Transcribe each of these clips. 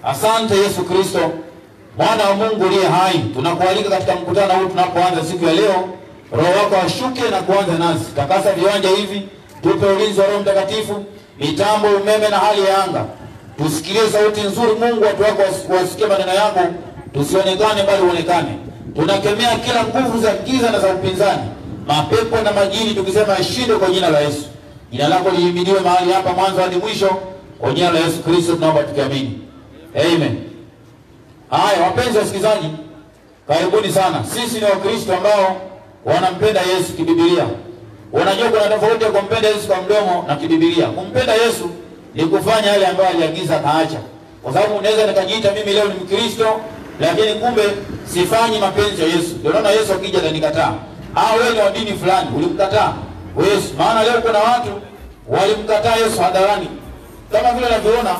Asante Yesu Kristo, Mwana wa Mungu aliye hai. Tunakualika katika mkutano huu tunapoanza siku ya leo. Roho wako ashuke na kuanza nasi. Takasa viwanja hivi, tupe ulinzi wa Roho Mtakatifu, mitambo, umeme na hali ya anga. Tusikilie sauti nzuri Mungu, watu wako wasikie maneno yako, tusionekane bali uonekane. Tunakemea kila nguvu za giza na za upinzani, mapepo na majini, tukisema ashinde kwa jina la Yesu. Jina lako lihimidiwe mahali hapa mwanzo hadi mwisho, kwa jina la Yesu Kristo tunaomba tukiamini. Amen. Haya wapenzi wasikilizaji, karibuni sana. Sisi ni Wakristo ambao wanampenda Yesu kibiblia. Unajua kuna tofauti ya kumpenda Yesu kwa mdomo na kibiblia. Kumpenda Yesu ni kufanya yale ambayo aliagiza kaacha. Kwa sababu unaweza nikajiita mimi leo ni Mkristo lakini kumbe sifanyi mapenzi ya Yesu. Ndio naona Yesu akija atanikataa. Wewe ni wa dini fulani, ulimkataa Yesu. Maana leo kuna watu walimkataa Yesu hadharani. Kama vile unavyoona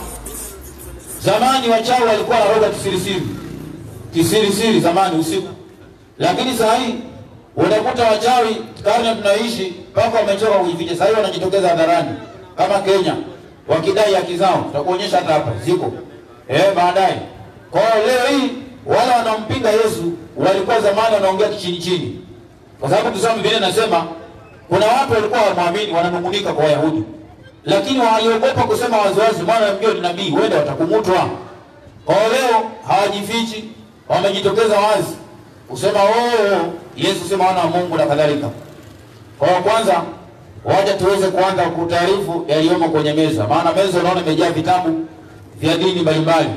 zamani wachawi walikuwa wanaroga kisirisiri zamani usiku. Lakini sasa hii unakuta wachawi karne tunaishi mpaka wamechoka kujificha. Sasa hivi wanajitokeza hadharani kama Kenya wakidai haki zao. Tutakuonyesha hata hapa ziko baadaye. Kwa leo hii wale wanampinga Yesu walikuwa zamani wanaongea chini. Kwa sababu tusome Biblia inasema kuna watu walikuwa waamini wananungunika kwa Wayahudi. Lakini waliogopa kusema waziwazi, maana mjio ni nabii, wenda watakumutwa. Kwa leo hawajifichi, wamejitokeza wazi kusema Yesu sema wana wa Mungu na kadhalika. Kwa kwanza waje tuweze kuanza kutaarifu yaliyomo kwenye meza. Maana meza unaona imejaa vitabu vya dini mbalimbali.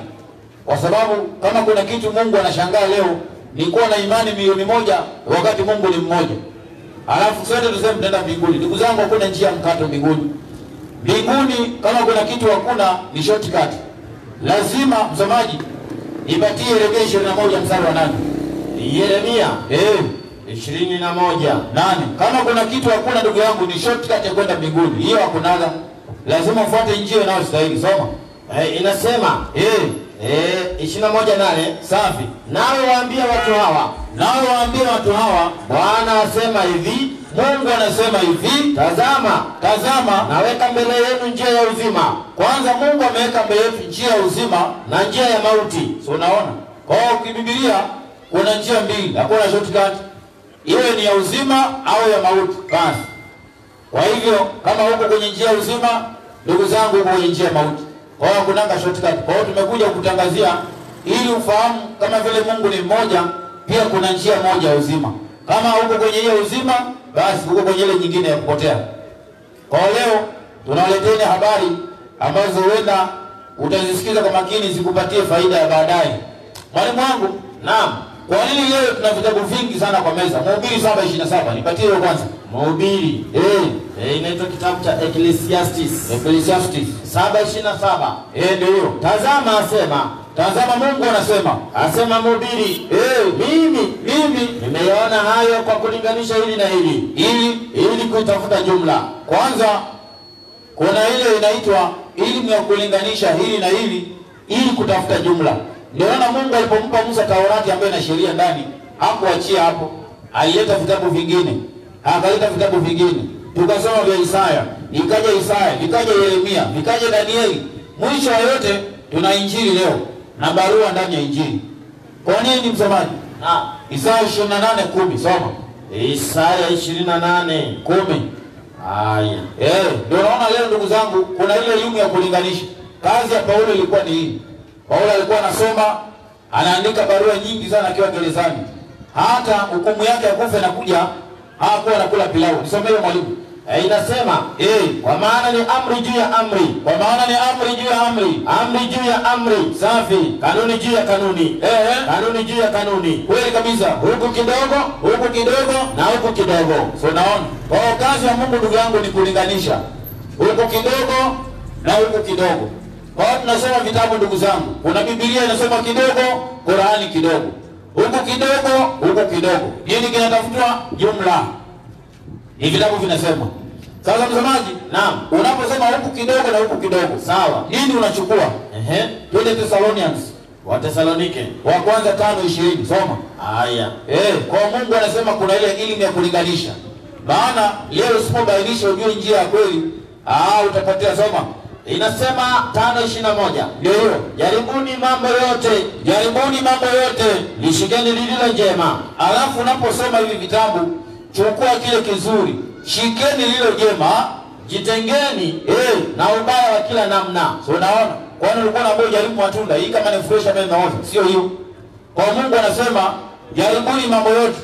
Kwa sababu kama kuna kitu Mungu anashangaa leo ni kuwa na imani milioni moja wakati Mungu ni mmoja. Alafu sote tuseme tunaenda mbinguni. Ndugu zangu, hakuna njia mkato mbinguni. Mbinguni kama kuna kitu hakuna ni shortcut. Lazima msomaji ipatie Yeremia 21 mstari wa 8. Yeremia 21:8. Kama kuna kitu hakuna ndugu yangu ni shortcut ya kwenda mbinguni. Hiyo hakunaga. Lazima ufuate njia inayostahili. Soma. Inasema 21:8. Safi. Nawe waambie watu hawa, Bwana asema hivi, Mungu anasema hivi, tazama naweka mbele yenu njia ya uzima. Kwanza Mungu ameweka mbele yetu njia ya uzima na njia ya mauti. So unaona? Kwa Biblia kuna njia mbili, hakuna shortcut. Iwe ni ya uzima au ya mauti. Basi. Kwa hivyo kama uko kwenye njia ya uzima, ndugu zangu uko kwenye njia ya mauti. Kwa hiyo kunanga shortcut. Kwa hiyo tumekuja kukutangazia ili ufahamu kama vile Mungu ni mmoja, pia kuna njia moja ya uzima. Kama uko kwenye hiyo uzima, basi uko kwenye ile nyingine ya kupotea. Kwa leo tunawaletea habari ambazo huenda utazisikiza kwa makini zikupatie faida ya baadaye. Mwalimu wangu, naam. Kwa nini leo tuna vitabu vingi sana kwa meza? Mhubiri 7:27. Nipatie hiyo kwanza. Mhubiri. Inaitwa kitabu cha Ecclesiastes 7:27. Ndio hiyo. Tazama Mungu asema mhubiri, mimi nimeona hayo kwa kulinganisha hili na hili, ili kuitafuta jumla. Kwanza kuna ile inaitwa elimu ya kulinganisha hili na hili ili kutafuta jumla. Ndio maana Mungu alipompa Musa Taurati ambayo ina sheria ndani, hakuachia hapo. Alileta vitabu vingine. Akaleta vitabu vingine. Tukasoma vya Isaya, ikaja Yeremia, ikaja Danieli. Mwisho wa yote tuna Injili leo na barua ndani ya Injili. Kwa nini msomaji? Isaya 28:10 soma. Isaya 28:10. Haya. Ndio naona leo ndugu zangu kuna ile elimu ya kulinganisha. Kazi ya Paulo ilikuwa ni hii. Paulo alikuwa anasoma, anaandika barua nyingi sana akiwa gerezani. Hata hukumu yake ya kufa inakuja, hakuwa anakula pilau. Nisomee mwalimu. Inasema kwa maana ni amri juu ya amri. Amri juu ya amri. Safi. Kanuni juu ya kanuni. Kanuni juu ya kanuni. Kweli kabisa. Huku kidogo na huku kidogo. So naona kwa kazi ya Mungu ndugu yangu ni kulinganisha. Huku kidogo na huku kidogo. Kwa hiyo tunasoma vitabu ndugu zangu. Kuna Biblia inasema kidogo, Qur'ani kidogo. Huku kidogo. Nini kinatafutwa? Jumla. Ni vitabu vinasema. Sasa msomaji, naam, unaposema huku kidogo na huku kidogo, sawa, nini unachukua? Twende Wathesalonike wa kwanza 5:20. Soma. Haya. Kwa Mungu anasema kuna ile elimu ya kulinganisha. Maana leo usipobainisha ujue njia ya kweli, utapatia. Soma. Inasema 5:21. Ndio hiyo. Jaribuni mambo yote. Jaribuni mambo yote. Lishikeni lililo njema. Alafu unaposoma hivi vitabu, chukua kile kizuri. Shikeni lililo jema, Jitengeni na ubaya wa kila namna. So unaona? Kwani ulikuwa unaambiwa jaribu matunda, hii kama ni fresh ama imeoza, sio hiyo. Kwa Mungu anasema jaribuni mambo yote.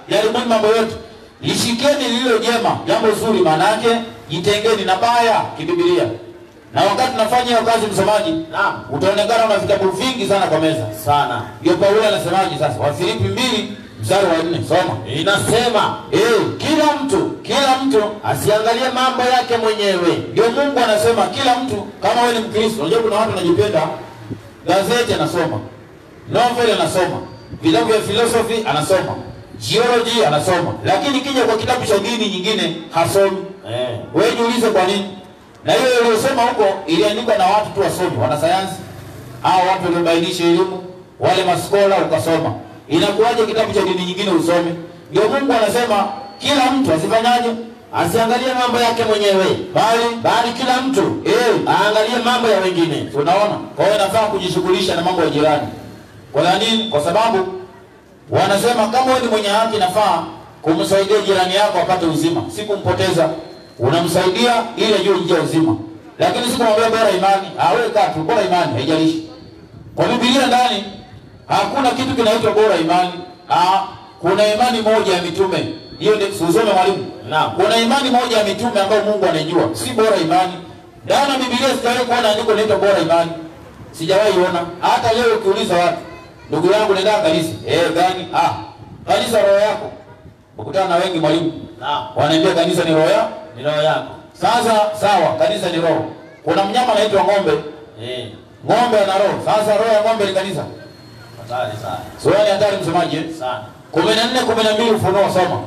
Jaribuni mambo yote. Lishikeni lililo jema, jambo zuri, maana yake jitengeni na baya kibiblia. Na wakati tunafanya hiyo kazi msomaji, naam, utaonekana una vitabu vingi sana kwa meza. Sana. Ndio Paulo anasemaje sasa? Wafilipi 2:4 soma. Inasema, kila mtu asiangalie mambo yake mwenyewe. Ndio Mungu anasema kila mtu, kama wewe ni Mkristo, unajua kuna watu wanajipenda gazeti anasoma, novel anasoma, vitabu vya philosophy anasoma, geology anasoma, lakini kija kwa kitabu cha dini nyingine hasomi. Wewe jiulize kwa nini? Na hiyo iliyosema huko iliandikwa na watu tu wasomi, wanasayansi au watu waliobainisha elimu, wale maskola ukasoma. Inakuwaje kitabu cha dini nyingine usome? Ndio Mungu anasema kila mtu asifanyaje? Asiangalie mambo yake mwenyewe, bali kila mtu aangalie mambo ya wengine. Unaona? Kwa hiyo inafaa kujishughulisha na mambo ya jirani. Kwa nini? Kwa sababu wanasema kama wewe ni mwenye haki, nafaa kumsaidia jirani yako apate uzima, si kumpoteza. Unamsaidia ili ajue njia uzima. Lakini si kumwambia bora imani, wewe kaa tu bora imani, haijalishi. Kwa Biblia ndani hakuna kitu kinaitwa bora imani. Kuna imani moja ya mitume. Hiyo ndio usome mwalimu. Naam. Kuna imani moja ya mitume ambayo Mungu anajua, si bora imani. Ndani ya Biblia sijawahi kuona andiko linaloitwa bora imani. Sijawahi ona. Hata leo ukiuliza watu, ndugu yangu nenda kanisa. Gani? Kanisa roho yako. Ukutana na wengi mwalimu. Naam. Wanaambia kanisa ni roho yako. Sasa sawa, kanisa ni roho. Kuna mnyama anaitwa ng'ombe. Ng'ombe ana roho. Sasa roho ya ng'ombe ni kanisa. Hatari sana. Sio ni hatari msomaji sana. 14:12 Ufunuo soma.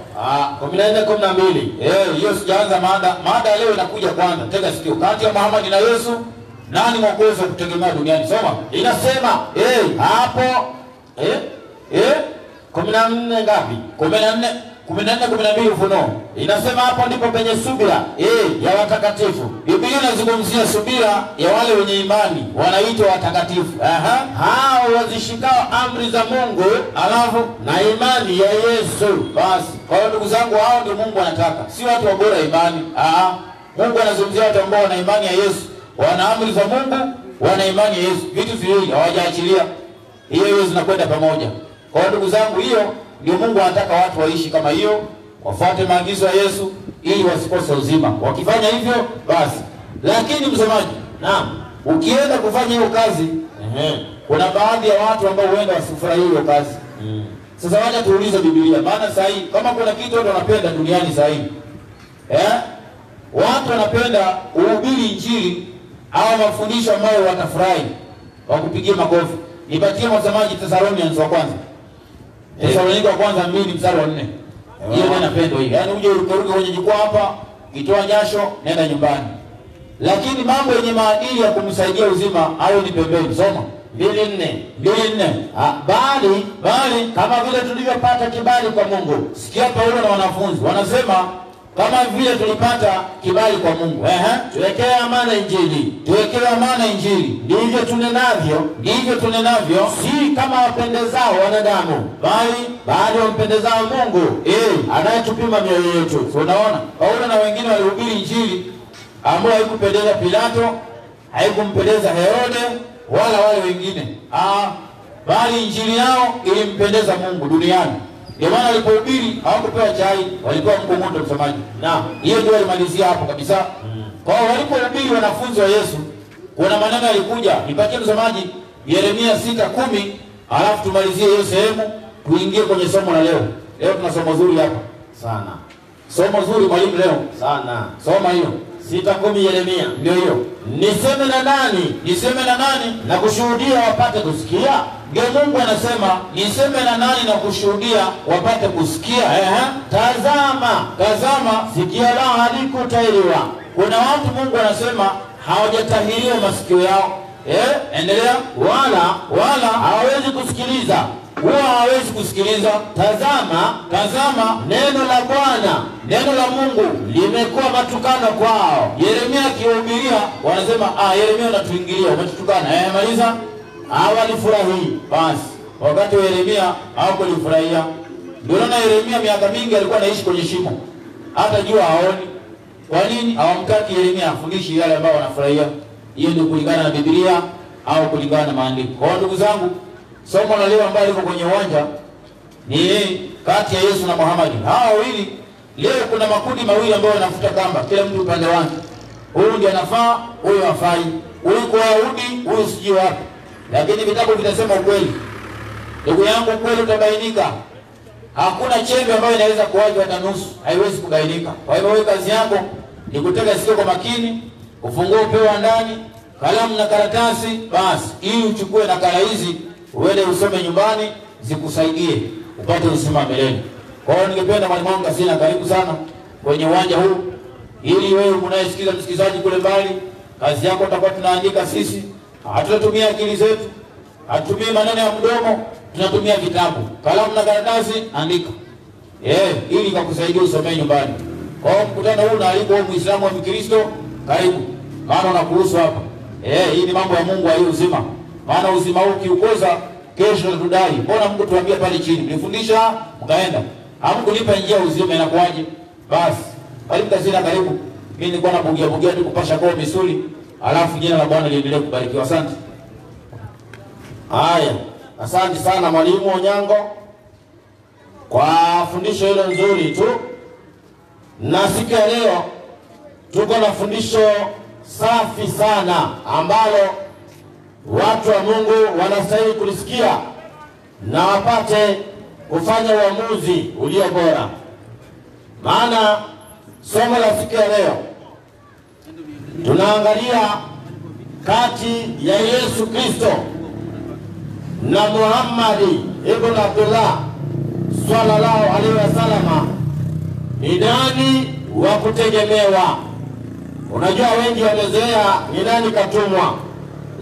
14:12. Hiyo sijaanza mada. Mada leo inakuja kwanza. Tega sikio. Kati ya Muhammad na Yesu, nani mwokozi wa kutegemea duniani? Soma. Inasema hapo 14 ngapi? 14:12 Ufunuo. Inasema hapo ndipo penye subira ya watakatifu. Biblia inazungumzia subira ya wale wenye imani, wanaitwa watakatifu. Hao wazishikao amri za Mungu, alafu na imani ya Yesu. Basi, kwa hiyo ndugu zangu, hao ndio Mungu anataka. Si watu wa bora imani. Mungu anazungumzia watu ambao wana imani ya Yesu, wana amri za Mungu, wana imani ya Yesu. Vitu viwili hawajaachilia. Hiyo zinakwenda pamoja. Kwa hiyo ndugu zangu, hiyo ndio Mungu anataka watu waishi kama hiyo, wafuate maagizo ya Yesu ili wasikose uzima. Wakifanya hivyo basi. Lakini msemaji, naam, ukienda kufanya hiyo kazi, kuna baadhi ya watu ambao huenda wasifurahie hiyo kazi. Sasa wacha tuulize Biblia, maana sasa hivi kama kuna kitu watu wanapenda duniani sasa hivi, watu wanapenda uhubiri injili au mafundisho ambayo watafurahi, wakupigie makofi. Nipatie msemaji Thessalonians wa kwanza. Thesalonika wa kwanza 2:4. Hiyo ndio napendo hii. Yaani uje uruke kwenye jukwaa hapa, kitoa jasho, nenda nyumbani. Lakini mambo yenye maadili ya kumsaidia uzima au ni pembeni. Soma 2:4. Bali kama vile tulivyopata kibali kwa Mungu. Sikia Paulo na wanafunzi wanasema kama vile tulipata kibali kwa Mungu. Tuwekee amana injili. Ndivyo tunenavyo. Si kama wapendezao wanadamu, bali wampendezao Mungu, anayetupima mioyo yetu. So unaona, Paulo na wengine walihubiri injili ambayo haikupendeza Pilato, haikumpendeza Herode wala wale wengine. Bali injili yao ilimpendeza Mungu duniani. Ndio maana walipohubiri hawakupewa chai, walipewa mkongoto msomaji. Naam, hiyo ndio alimalizia hapo kabisa. Kwa hiyo walipohubiri wanafunzi wa Yesu, kuna maneno yalikuja. Nipatie msomaji Yeremia 6:10, alafu tumalizie hiyo sehemu, tuingie kwenye somo la leo. Leo tuna somo zuri hapa. Sana. Somo zuri mwalimu leo. Sana. Soma hiyo. 6:10 Yeremia. Ndio hiyo. Niseme na nani? Na kushuhudia wapate kusikia. Ndio Mungu anasema niseme na nani na kushuhudia wapate kusikia. Tazama sikio lao halikutahiriwa. Kuna watu Mungu anasema hawajatahiriwa masikio yao. Endelea. Wala hawawezi kusikiliza. huwa hawezi kusikiliza. Tazama neno la Bwana, neno la Mungu limekuwa matukano kwao. Yeremia akihubiria wanasema Yeremia unatuingilia, umetutukana. Maliza. Hawalifurahi. Basi wakati wa Yeremia hawakulifurahia. Ndio na Yeremia miaka mingi alikuwa anaishi kwenye shimo. Hata jua haoni. Kwa nini? Hawamtaki Yeremia afundishi yale ambao wanafurahia. Hiyo ndio kulingana na Biblia au kulingana na maandiko. Kwa ndugu zangu, somo la leo ambalo liko kwenye uwanja ni kati ya Yesu na Muhammad. Hawa wawili leo kuna makundi mawili ambayo yanafuta kamba, kila mtu upande wake. Huyu ndiye anafaa, huyu hafai. Huyu kwa Yahudi, huyu siji wapi. Lakini vitabu vinasema ukweli. Ndugu yangu, ukweli utabainika. Hakuna chembe ambayo inaweza kuwaje hata nusu, haiwezi kubainika. Kwa hivyo wewe kazi yako ni kutega sikio kwa makini, ufungue upeo ndani, kalamu na karatasi, basi ili uchukue nakala hizi uende usome nyumbani zikusaidie upate uzima milele. Kwa hiyo ningependa mwalimu wangu Kasina, karibu sana kwenye uwanja huu, ili wewe unayesikiza msikizaji kule mbali, kazi yako tutakuwa tunaandika sisi. Hatutatumia akili zetu, hatutumii maneno ya mdomo, tunatumia vitabu, kalamu na karatasi, andika. Ili kukusaidia usome nyumbani. Kwa hiyo mkutano huu unaalikwa Muislamu wa Mkristo, karibu. Maana unakuhusu hapa. Hii ni mambo ya Mungu aliye uzima. Maana uzima huu kiukosa kesho tutadai. Mbona Mungu tuambia pale chini? Nilifundisha mkaenda. Hamkunipa njia uzima, inakuaje? Basi, karibu Kasina, karibu. Mimi nilikuwa nabugia tu kupasha kwa misuli. Alafu jina la Bwana liendelee kubarikiwa. Asante. Haya, asante sana mwalimu Onyango kwa fundisho hilo nzuri tu. Na siku ya leo tuko na fundisho safi sana ambalo watu wa Mungu wanastahili kulisikia na wapate kufanya uamuzi ulio bora. Maana somo la siku ya leo tunaangalia kati ya Yesu Kristo na Muhammad ibn Abdullah sallallahu alaihi wasallam, ni nani wa kutegemewa? Unajua wengi wamezoea ni nani katumwa,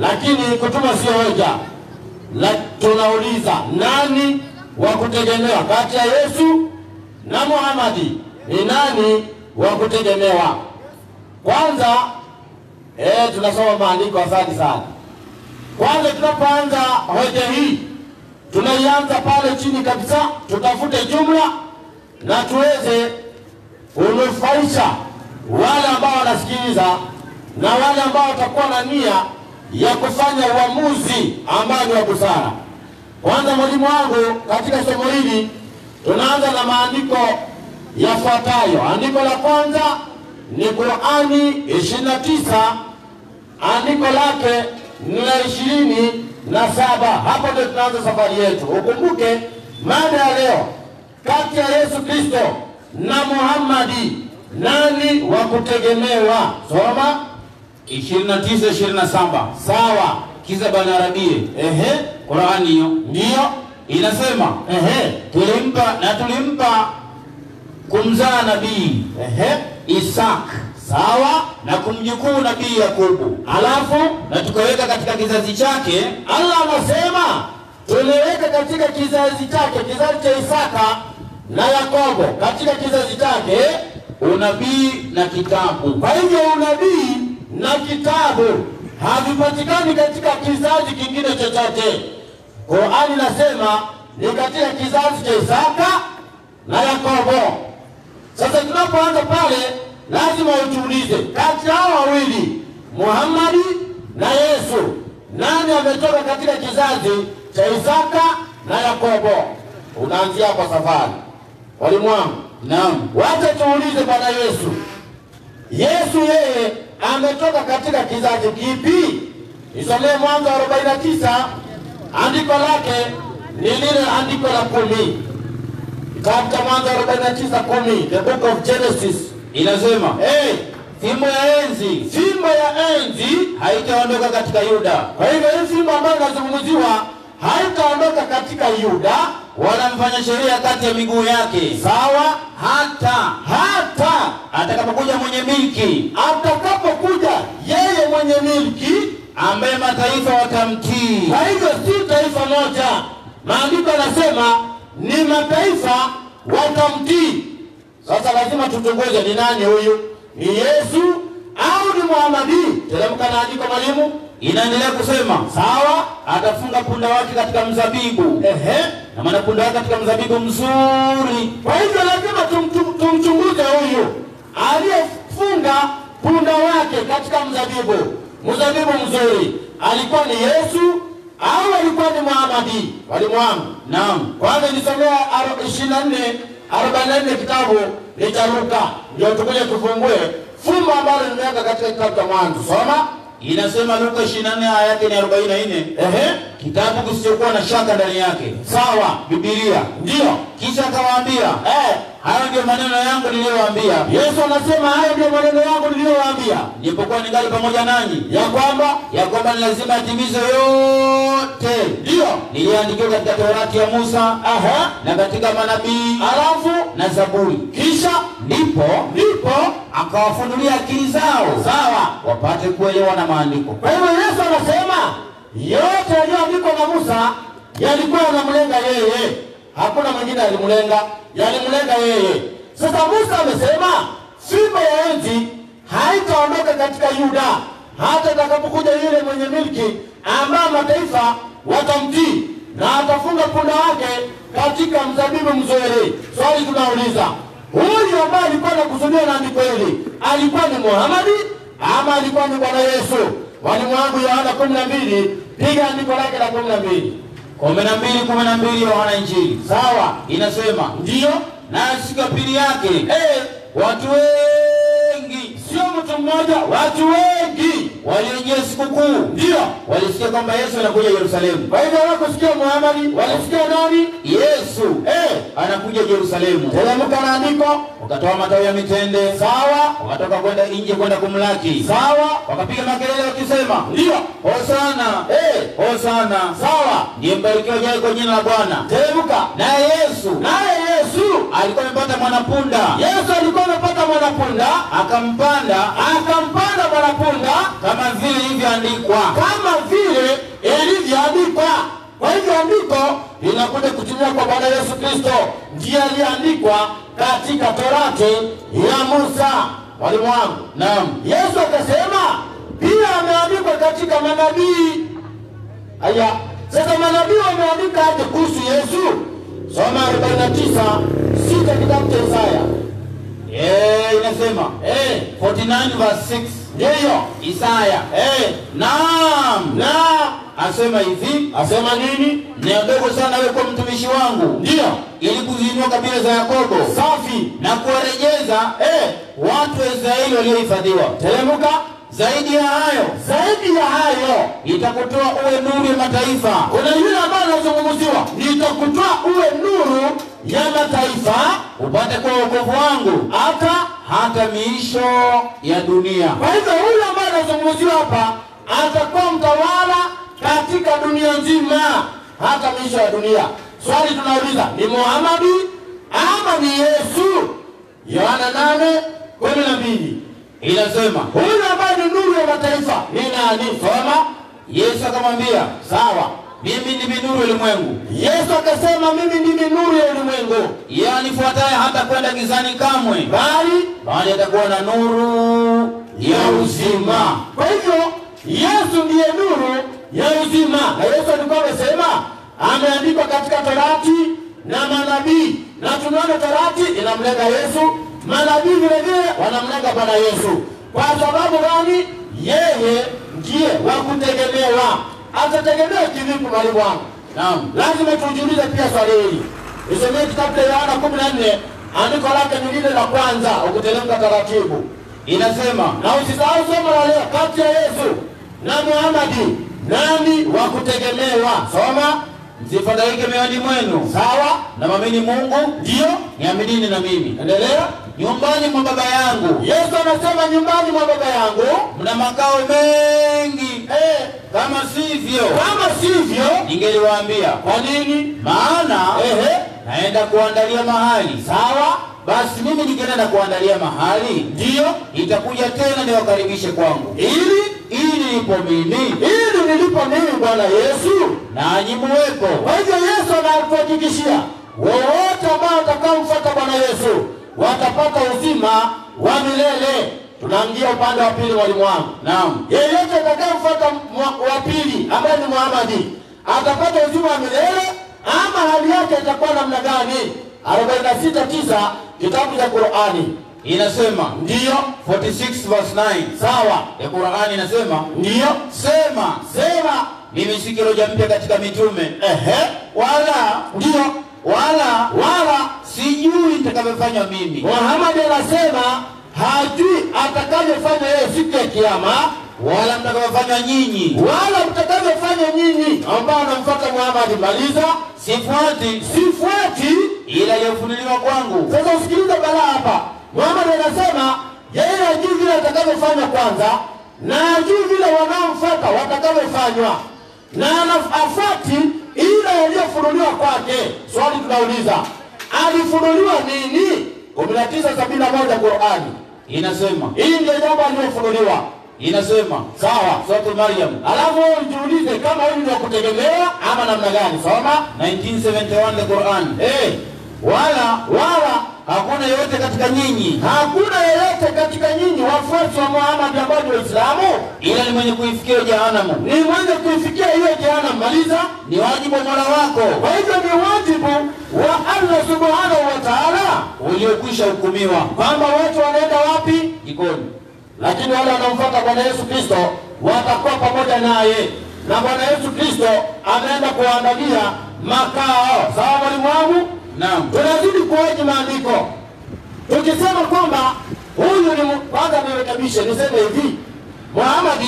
lakini kutumwa sio hoja. Tunauliza nani wa kutegemewa kati ya Yesu na Muhammad? Ni nani wa kutegemewa? Kwanza tunasoma maandiko. Asante sana. Kwanza tunapoanza hoja hii, tunaianza pale chini kabisa, tutafute jumla na tuweze kunufaisha wale ambao wanasikiliza na wale ambao watakuwa na nia ya kufanya uamuzi ambao ni wa busara. Kwanza mwalimu wangu, katika somo hili tunaanza na maandiko yafuatayo. Andiko la kwanza ni Qur'ani 29, andiko lake ni la 27. Hapo ndio tunaanza safari yetu. Ukumbuke mada ya leo, kati ya Yesu Kristo na Muhammadi, nani wa kutegemewa? Soma 29:27. Sawa. Kiza bana Arabie. Qur'ani hiyo ndio inasema tulimpa kumzaa nabii Isaac, sawa, na kumjukuu nabii Yakobo. Alafu na tukaweka katika kizazi chake. Allah anasema tuliweka katika kizazi chake, kizazi cha Isaka na Yakobo, katika kizazi chake unabii na kitabu. Kwa hivyo unabii na kitabu havipatikani katika kizazi kingine chochote. Qur'ani nasema ni katika kizazi cha Isaka na Yakobo. Sasa tunapoanza pale, lazima ujiulize, kati hao wawili Muhammad na Yesu, nani ametoka katika kizazi cha Isaka na Yakobo? Unaanzia kwa safari. Walimu wangu, naam, wacha tuulize Bwana Yesu. Yesu yeye ametoka katika kizazi kipi? Isomee Mwanzo 49, andiko lake ni lile andiko la 10. Katika Mwanzo 49:10, the book of Genesis, inasema fimbo ya enzi haitaondoka katika Yuda. Kwa hivyo hii fimbo ambayo inazungumziwa haitaondoka katika Yuda, wala mfanya sheria kati ya miguu yake. Sawa. Hata atakapokuja mwenye milki, atakapokuja yeye mwenye milki, ambaye mataifa watamtii. Kwa hivyo si taifa moja, maandiko yanasema ni mataifa watamtii. Sasa lazima tutongoze ni nani huyu? Ni Yesu au ni Muhamadi? Teremka na andiko mwalimu. Inaendelea kusema, sawa, atafunga punda wake katika mzabibu. Na maana punda wake katika mzabibu mzuri. Kwa hivyo lazima tumchunguze huyu aliyefunga punda wake katika mzabibu mzuri. Alikuwa ni Yesu au alikuwa ni Muhamadi? Walimu wangu. Naam. Kwanza nisomea 44 kitabu cha Luka. Ndio tukuje tufungue fumbo ambalo limeweka katika kitabu cha Mwanzo. Soma. Inasema Luka 24 aya yake ni 44. Kitabu kisichokuwa na shaka ndani yake. Sawa, Biblia. Ndio. Kisha akawaambia, hayo ndio maneno yangu niliyowaambia. Yesu anasema hayo ndio maneno yangu niliyowaambia nilipokuwa ningali pamoja nanyi, ya kwamba ni lazima atimize yote ndio niliyoandikiwa katika Torati ya Musa, na katika manabii, alafu na Zaburi. Kisha ndipo akawafunulia akili zao, sawa, wapate kuelewa na maandiko. Kwa hivyo Yesu anasema yote yaliyoandikwa na Musa yalikuwa yanamlenga yeye. Hakuna mwingine alimlenga, yalimlenga yeye. Sasa Musa amesema fimbo ya enzi haitaondoka katika Yuda hata atakapokuja yule mwenye milki ambaye mataifa watamtii, na atafunga punda wake katika mzabibu mzuri. Swali tunauliza, huyu ambaye alikuwa anakusudiwa na andiko hili alikuwa ni Muhamadi ama alikuwa ni Bwana Yesu? Walimu wangu, Yohana 12, piga andiko lake la 12. 12 Yohana Injili. Sawa, inasema ndio, na siku ya pili yake watu wengi, sio mtu mmoja, watu wengi waliojia sikukuu, ndio walisikia kwamba Yesu anakuja Yerusalemu. Kwa hivyo hawakusikia Muhamadi, walisikia nani? Yesu anakuja Yerusalemu. Teremka na andiko. Wakatoa matawi ya mitende, sawa, wakatoka kwenda nje kwenda kumlaki, sawa, wakapiga makelele wakisema, ndio, Hosana, Hosana, sawa, ndiye mbarikiwa ajaye kwa jina la Bwana. Teremka. Naye Yesu alikuwa amepata mwanapunda. Yesu alikuwa amepata mwanapunda, akampanda mwanapunda kama vile ilivyoandikwa. Kwa hivyo andiko linakuja kutimia kwa Bwana Yesu Kristo, ndiye aliandikwa katika Torati ya Musa. Walimu wangu, naam, Yesu akasema pia ameandikwa katika manabii. Haya, sasa manabii wameandika aje kuhusu Yesu? Soma 49:6 kitabu cha Isaya. Inasema 49 verse 6. Ndio Isaya. Naam. Asema hivi, asema nini? Neno dogo sana wewe kwa mtumishi wangu, ndio, ili kuzinua kabila za Yakobo safi na kuwarejeza watu wa Israeli waliohifadhiwa. Teremka. Zaidi ya hayo nitakutoa uwe nuru ya mataifa. Kuna yule ambaye anazungumziwa, nitakutoa uwe nuru ya mataifa, upate kuwa wokovu wangu hata miisho ya dunia. Kwa hivyo huyu ambaye anazungumziwa hapa atakuwa mtawala katika dunia nzima hata miisho ya dunia. Swali tunauliza, ni Muhamadi ama ni Yesu? Yohana 8:12 inasema huyu ambaye ni nuru ya mataifa ni nani? Soma. Yesu akamwambia, sawa, mimi ndimi nuru ya ulimwengu. Yesu akasema mimi ndimi nuru ya ulimwengu. Yeye anifuataye hata kwenda gizani kamwe, bali atakuwa na nuru ya uzima. Kwa hivyo Yesu ndiye nuru ya uzima. Na Yesu alikuwa amesema, ameandikwa katika Torati na manabii. Na tunaona Torati inamlenga Yesu, manabii vile vile wanamlenga Bwana Yesu. Kwa sababu gani? Yeye ndiye wa kutegemewa. Atategemewa kivipi mwalimu wangu? Naam, lazima tujiulize pia swali hili. Isomee kitabu cha Yohana 14, andiko lake ni lile la kwanza, ukiteremka taratibu. Inasema, na usisahau somo la leo, kati ya Yesu na Muhamadi nani wa kutegemewa? Soma. Msifadhaike mioyoni mwenu, sawa, na mwamini Mungu, ndio, niaminini na mimi. Endelea. Nyumbani mwa Baba yangu, Yesu anasema nyumbani mwa Baba yangu mna makao mengi. Kama sivyo ningeliwaambia. Kwa nini? Maana naenda kuandalia mahali. Sawa, basi mimi nikienda kuandalia mahali, ndio itakuja tena niwakaribishe kwangu, ili nipo mimi, nilipo mimi Bwana Yesu, nanyi muwepo. Kwa hivyo Yesu anatuhakikishia wote ambao watakaomfuata Bwana Yesu watapata uzima wa milele. Tunaingia upande wa pili, mwalimu wangu. Naam. Yeyote atakayemfuata wa pili ambaye ni Muhammad atapata uzima wa milele, ama hali yake itakuwa namna gani? 46:9 kitabu cha Qur'ani inasema, ndio 46 verse 9. Sawa. Ya Qur'ani inasema, ndio sema mimi si kiroja mpya katika mitume. Wala ndio wala sijui nitakavyofanya mimi. Muhammad anasema hajui atakavyofanya yeye siku ya kiyama, wala mtakavyofanya nyinyi, wala mtakavyofanya nyinyi ambao anamfuata Muhammad. Maliza. Sifuati ila aliyofunuliwa kwangu. Sasa usikilize balaa hapa. Muhammad anasema yeye hajui vile atakavyofanya kwanza, na hajui vile wanaomfuata watakavyofanywa, na anafuati ila yaliyofunuliwa kwake. Swali tunauliza, alifunuliwa nini? 19:71 Qur'ani inasema hii ndio jambo aliyofunuliwa. Inasema sawa, Surah Maryam. Alafu ujiulize kama hili ndio kutegemea ama namna gani. Soma 1971 the Quran. Wala hakuna yeyote katika nyinyi, wafuasi wa Muhammad ambao ni Waislamu, ila ni mwenye kuifikia jehanamu. Ni mwenye kuifikia hiyo jehanamu. Maliza. Ni wajibu wa Mola wako. Kwa hivyo ni wajibu wa Allah Subhanahu wa Ta'ala uliokwisha hukumiwa kwamba watu wanaenda wapi? Jikoni. Lakini wale wanaomfuata Bwana Yesu Kristo watakuwa pamoja naye, na Bwana Yesu Kristo ameenda kuandalia makao. Sawa mwalimu wangu? Naam. Tunazidi kuhoji maandiko. Tukisema kwamba huyu ni kwanza, nirekebishe niseme hivi, Muhammad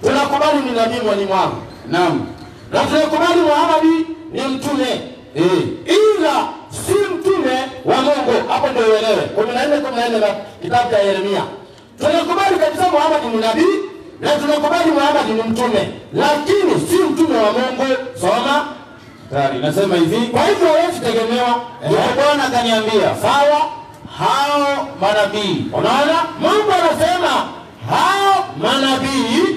tunakubali ni nabii, mwalimu wangu. Naam. Na tunakubali Muhammad ni mtume. Ila si mtume wa Mungu. Hapo ndio uelewe. 14:14 kitabu cha Yeremia. Tunakubali kabisa Muhammad ni nabii, na tunakubali Muhammad ni mtume, lakini si mtume wa Mungu. Soma. Tayari nasema hivi, kwa hivyo hawezi tegemewa. Bwana akaniambia, sawa, hao manabii. Unaona? Mungu anasema hao manabii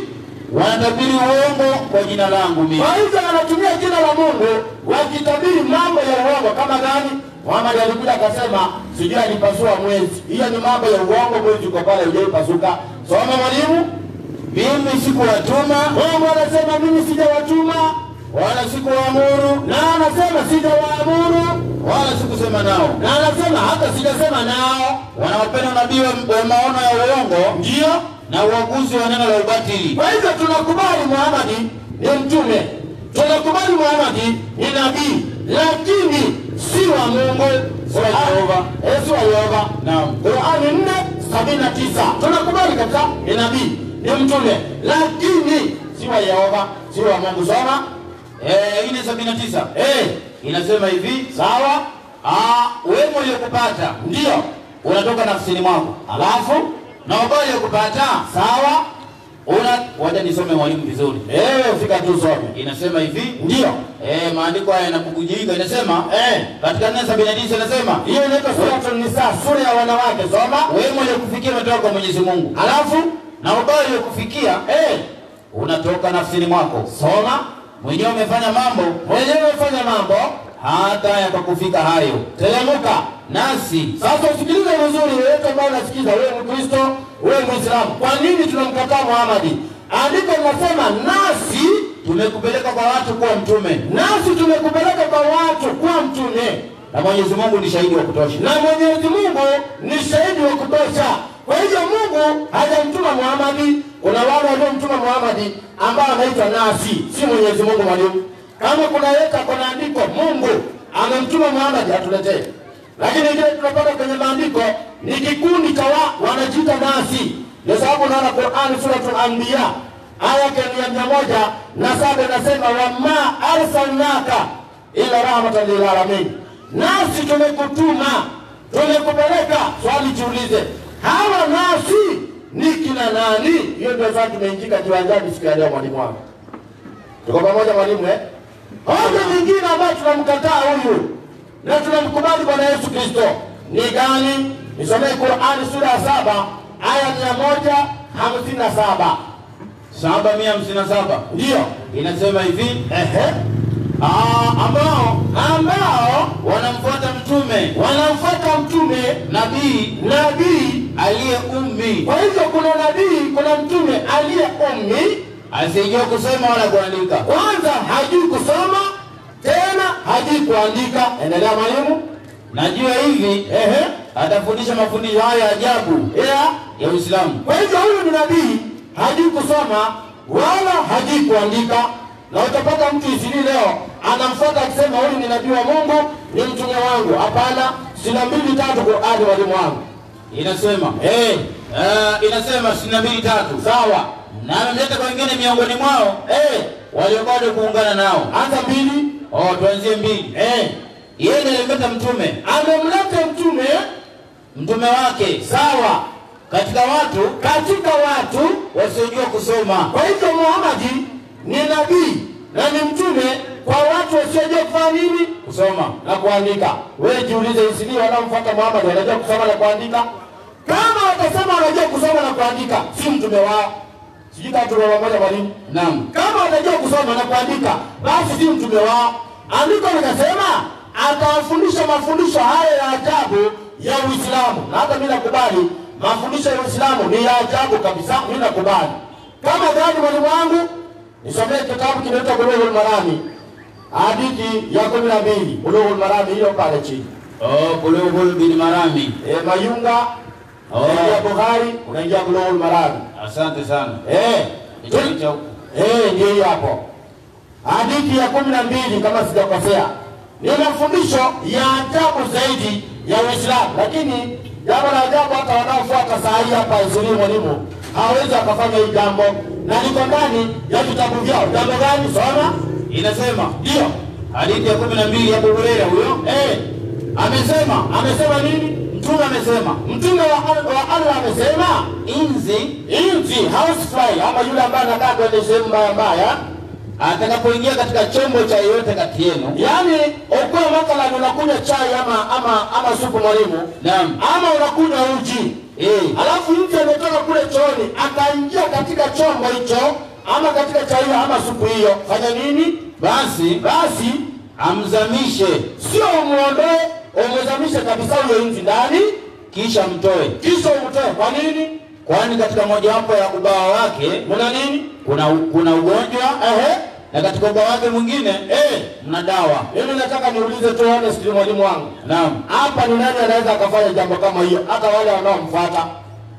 wanatabiri uongo kwa jina langu mimi. Kwa hivyo anatumia jina la Mungu wakitabiri mambo ya uongo. Kama gani? Muhammad alikuja akasema sijui alipasua mwezi. Hiyo ni mambo ya uongo, mwezi uko pale hujaipasuka. Soma mwalimu. Mimi sikuwatuma. Mungu anasema mimi sijawatuma wala sikuwaamuru, na anasema sijawaamuru wala sikusema nao, na anasema hata sijasema nao. Wanawapenda nabii wa maono ya uongo, ndio, na uaguzi wa neno la ubatili. Kwa hivyo tunakubali Muhammad ni mtume, tunakubali Muhammad ni nabii, lakini si wa Mungu, si wa Yehova. Si wa Yehova. Naam. Qur'ani 4:79 tunakubali kabisa ni nabii, ni mtume, lakini si wa Yehova, si wa Mungu. Soma 4:79. Inasema hivi, sawa, wewe uliyokupata ndio unatoka nafsini mwako, alafu na ubaya kupata, sawa, wacha nisome mwalimu vizuri. Fika tu some. Inasema hivi, ndio maandiko haya yanapokujika inasema katika 4:79 inasema, hiyo inaitwa Suratul Nisa, sura ya wanawake. Soma. Wewe mwenye kufikia umetoka kwa Mwenyezi Mungu, alafu na ubaya uliokufikia unatoka nafsini mwako. Soma. Mwenyewe umefanya mambo hata yakakufika hayo. Teremka nasi. Sasa usikilize vizuri, wewe ambao unasikiza, wewe Mkristo, wewe Muislamu. Kwa nini tunamkataa Muhammad? Andiko linasema nasi tumekupeleka kwa watu kuwa mtume. Nasi tumekupeleka kwa watu kuwa mtume. Na Mwenyezi Mungu ni shahidi wa kutosha. Na Mwenyezi Mungu ni shahidi wa kutosha. Kwa hivyo Mungu hajamtuma Muhammad. Kuna wale waliomtuma Muhammad ambao anaitwa nasi, si Mwenyezi Mungu mwalimu. Kama kuna yeta kuna andiko Mungu amemtuma Muhammad atuletee. Lakini ile tunapata kwenye maandiko ni kikundi cha wanajiita nasi. Ndio sababu unaona Qur'an Suratul Anbiya aya ya 107 inasema wama arsalnaka ila rahmatan lil alamin. Nasi tumekutuma, tumekupeleka. Swali jiulize, hawa nasi ni kina nani? Hiyo ndio sasa tumeingia kiwanjani siku ya leo mwalimu wangu. Tuko pamoja mwalimu Hoja nyingine ambayo tunamkataa huyu na tunamkubali Bwana Yesu Kristo ni gani? Nisomee Qur'an sura ya 7 aya 157. 7:157. Ndio. inasema hivi, ambao wanamfuata mtume nabii aliye ummi. Kwa hivyo kuna nabii, kuna mtume aliye ummi, asiyejua kusoma wala kuandika. Kwanza hajui kusoma, tena hajui kuandika. Endelea mwalimu. Najua hivi atafundisha mafundisho haya ajabu ya Uislamu. Kwa hivyo huyu ni nabii, hajui kusoma wala hajui kuandika. Na utapata mtu isili leo anamfuata akisema huyu ni nabii wa Mungu, ni mtume wangu. Hapana, sina 2:3 Qur'ani walimu wangu. Inasema inasema 22:3. Sawa. Na amemleta kwa wengine miongoni mwao walio bado kuungana nao. Anza 2. Tuanzie 2. Yeye ndiye alimleta mtume. Amemleta mtume wake. Sawa. Katika watu wasiojua kusoma. Kwa hivyo Muhammad ni nabii na ni mtume kwa watu wasiojua kufanya nini? Kusoma na kuandika. Wewe jiulize, isili wanamfuata Muhammad wanajua kusoma na kuandika? Kama watasema wanajua kusoma na kuandika, si mtume wao. Sijui kama tuko pamoja mwalimu. Naam. Kama wanajua kusoma na kuandika, basi si mtume wao. Andiko linasema atawafundisha mafundisho haya ya ajabu ya Uislamu. Na hata mimi nakubali mafundisho ya Uislamu ni ya ajabu kabisa, mimi nakubali. Kama gani mwalimu wangu? Nisomee kitabu kinaitwa Bulughul Marami. Hadithi ya 12, Bulughul Marami hiyo pale chini. Bulughul Marami. Mayunga. Ya Bukhari, unaingia Bulughul Marami. Asante sana. Ndio hapo. Hadithi ya 12 kama sijakosea. Ni mafundisho ya ajabu zaidi ya Uislamu. Lakini jambo la ajabu hata wanaofuata saa hii hapa isili mwalimu hawezi akafanya hii jambo. Na liko ndani ya vitabu vyao. Jambo gani? Soma. Inasema ndio hadithi ya 12 ya Abu Hurairah huyo. Amesema nini? Mtume wa Allah amesema inzi housefly ama yule ambaye anakaa kwenye sehemu mbaya atakapoingia katika chombo cha yote kati yenu, yani ukiwa mathalan unakunywa chai ama supu mwalimu, naam, ama unakunywa uji alafu inzi ametoka kule chooni akaingia katika chombo hicho ama katika chai ama supu hiyo, fanya nini? Basi amzamishe, sio umuondoe, umezamishe kabisa huyo inzi ndani, kisha umtoe. Kwa nini? Kwani katika moja wapo ya ubawa wake kuna nini? Kuna ugonjwa na katika ubawa wake mwingine mna dawa. Mimi nataka niulize tu honestly mwalimu wangu. Naam. Hapa ni nani anaweza akafanya jambo kama hiyo? Hata wale wanaomfuata.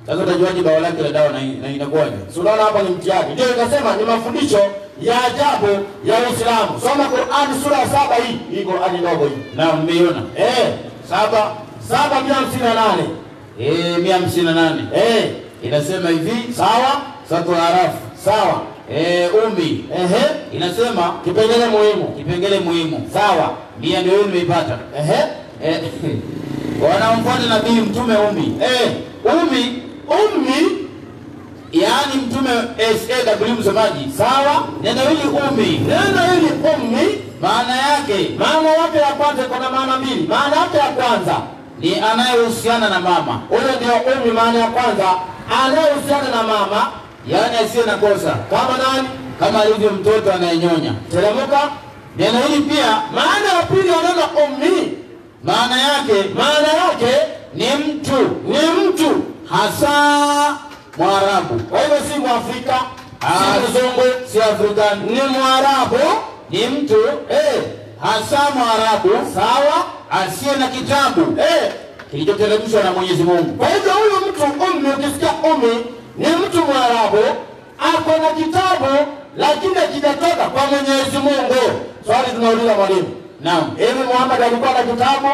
Sasa utajuaje bawa lake la dawa na inakuwaje? Si unaona hapa ni mtihani. Ndio nikasema ni mafundisho ya ajabu ya Uislamu. Soma Qur'an sura 7 hii. Hii Qur'an ndogo hii. Naam, nimeiona. 7:158. 158. Inasema hivi, sawa? Sura Araf. Sawa. Ummi. Inasema kipengele muhimu. Sawa. Mia ndio nimeipata. Wanamfuata nabii mtume ummi. Ummi yaani mtume SAW msomaji. Sawa? Neno hili ummi maana yake ya kwanza kuna maana mbili. Maana yake ya kwanza ni anayehusiana na mama. Ule ndio ummi, maana ya kwanza anayehusiana na mama, yaani asiye na kosa. Kama nani? Kama alivyo mtoto anayenyonya. Teremka. Neno hili pia maana ya pili ya neno ummi, maana yake ni mtu hasa Mwarabu. Kwa hivyo si Mwafrika, si mzungu, si Afrika, ni Mwarabu, ni mtu hasa Mwarabu, sawa, asiye na kitabu kilichoteremshwa na Mwenyezi Mungu. Kwa hivyo huyu mtu ummi, ukisikia ummi ni mtu Mwarabu, ako na kitabu lakini hakijatoka kwa Mwenyezi Mungu. Swali tunauliza mwalimu. Naam. Muhammad alikuwa na kitabu?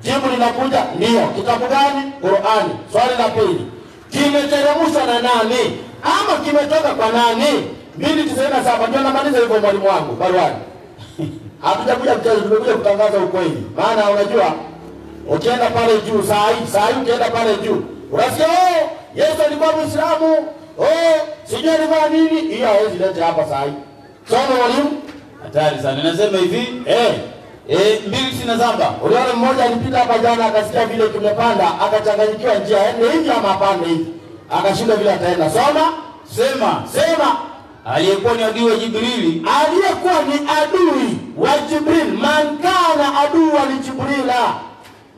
Jibu linakuja ndio. Kitabu gani? Qur'ani. Swali la pili, kimeteremshwa na nani ama kimetoka kwa nani? 2:97. Ndio namaliza hivyo mwalimu wangu. Barwani. Hatujakuja mchezo, tumekuja kutangaza ukweli. Maana unajua ukienda pale juu saa hii ukienda pale juu unasikia Yesu alikuwa Muislamu, sijui alikuwa nini. Hiyo hawezi leta hapa saa hii. Soma mwalimu. Hatari sana. Nasema hivi 2:97. Uliona mmoja alipita hapa jana akasikia vile kimepanda akachanganyikiwa njia, ende hivi ama pande hivi, akashinda vile ataenda. Soma. Sema aliyekuwa ni adui wa Jibrili, aliyekuwa ni adui wa Jibril, man kana aduwa li Jibrila,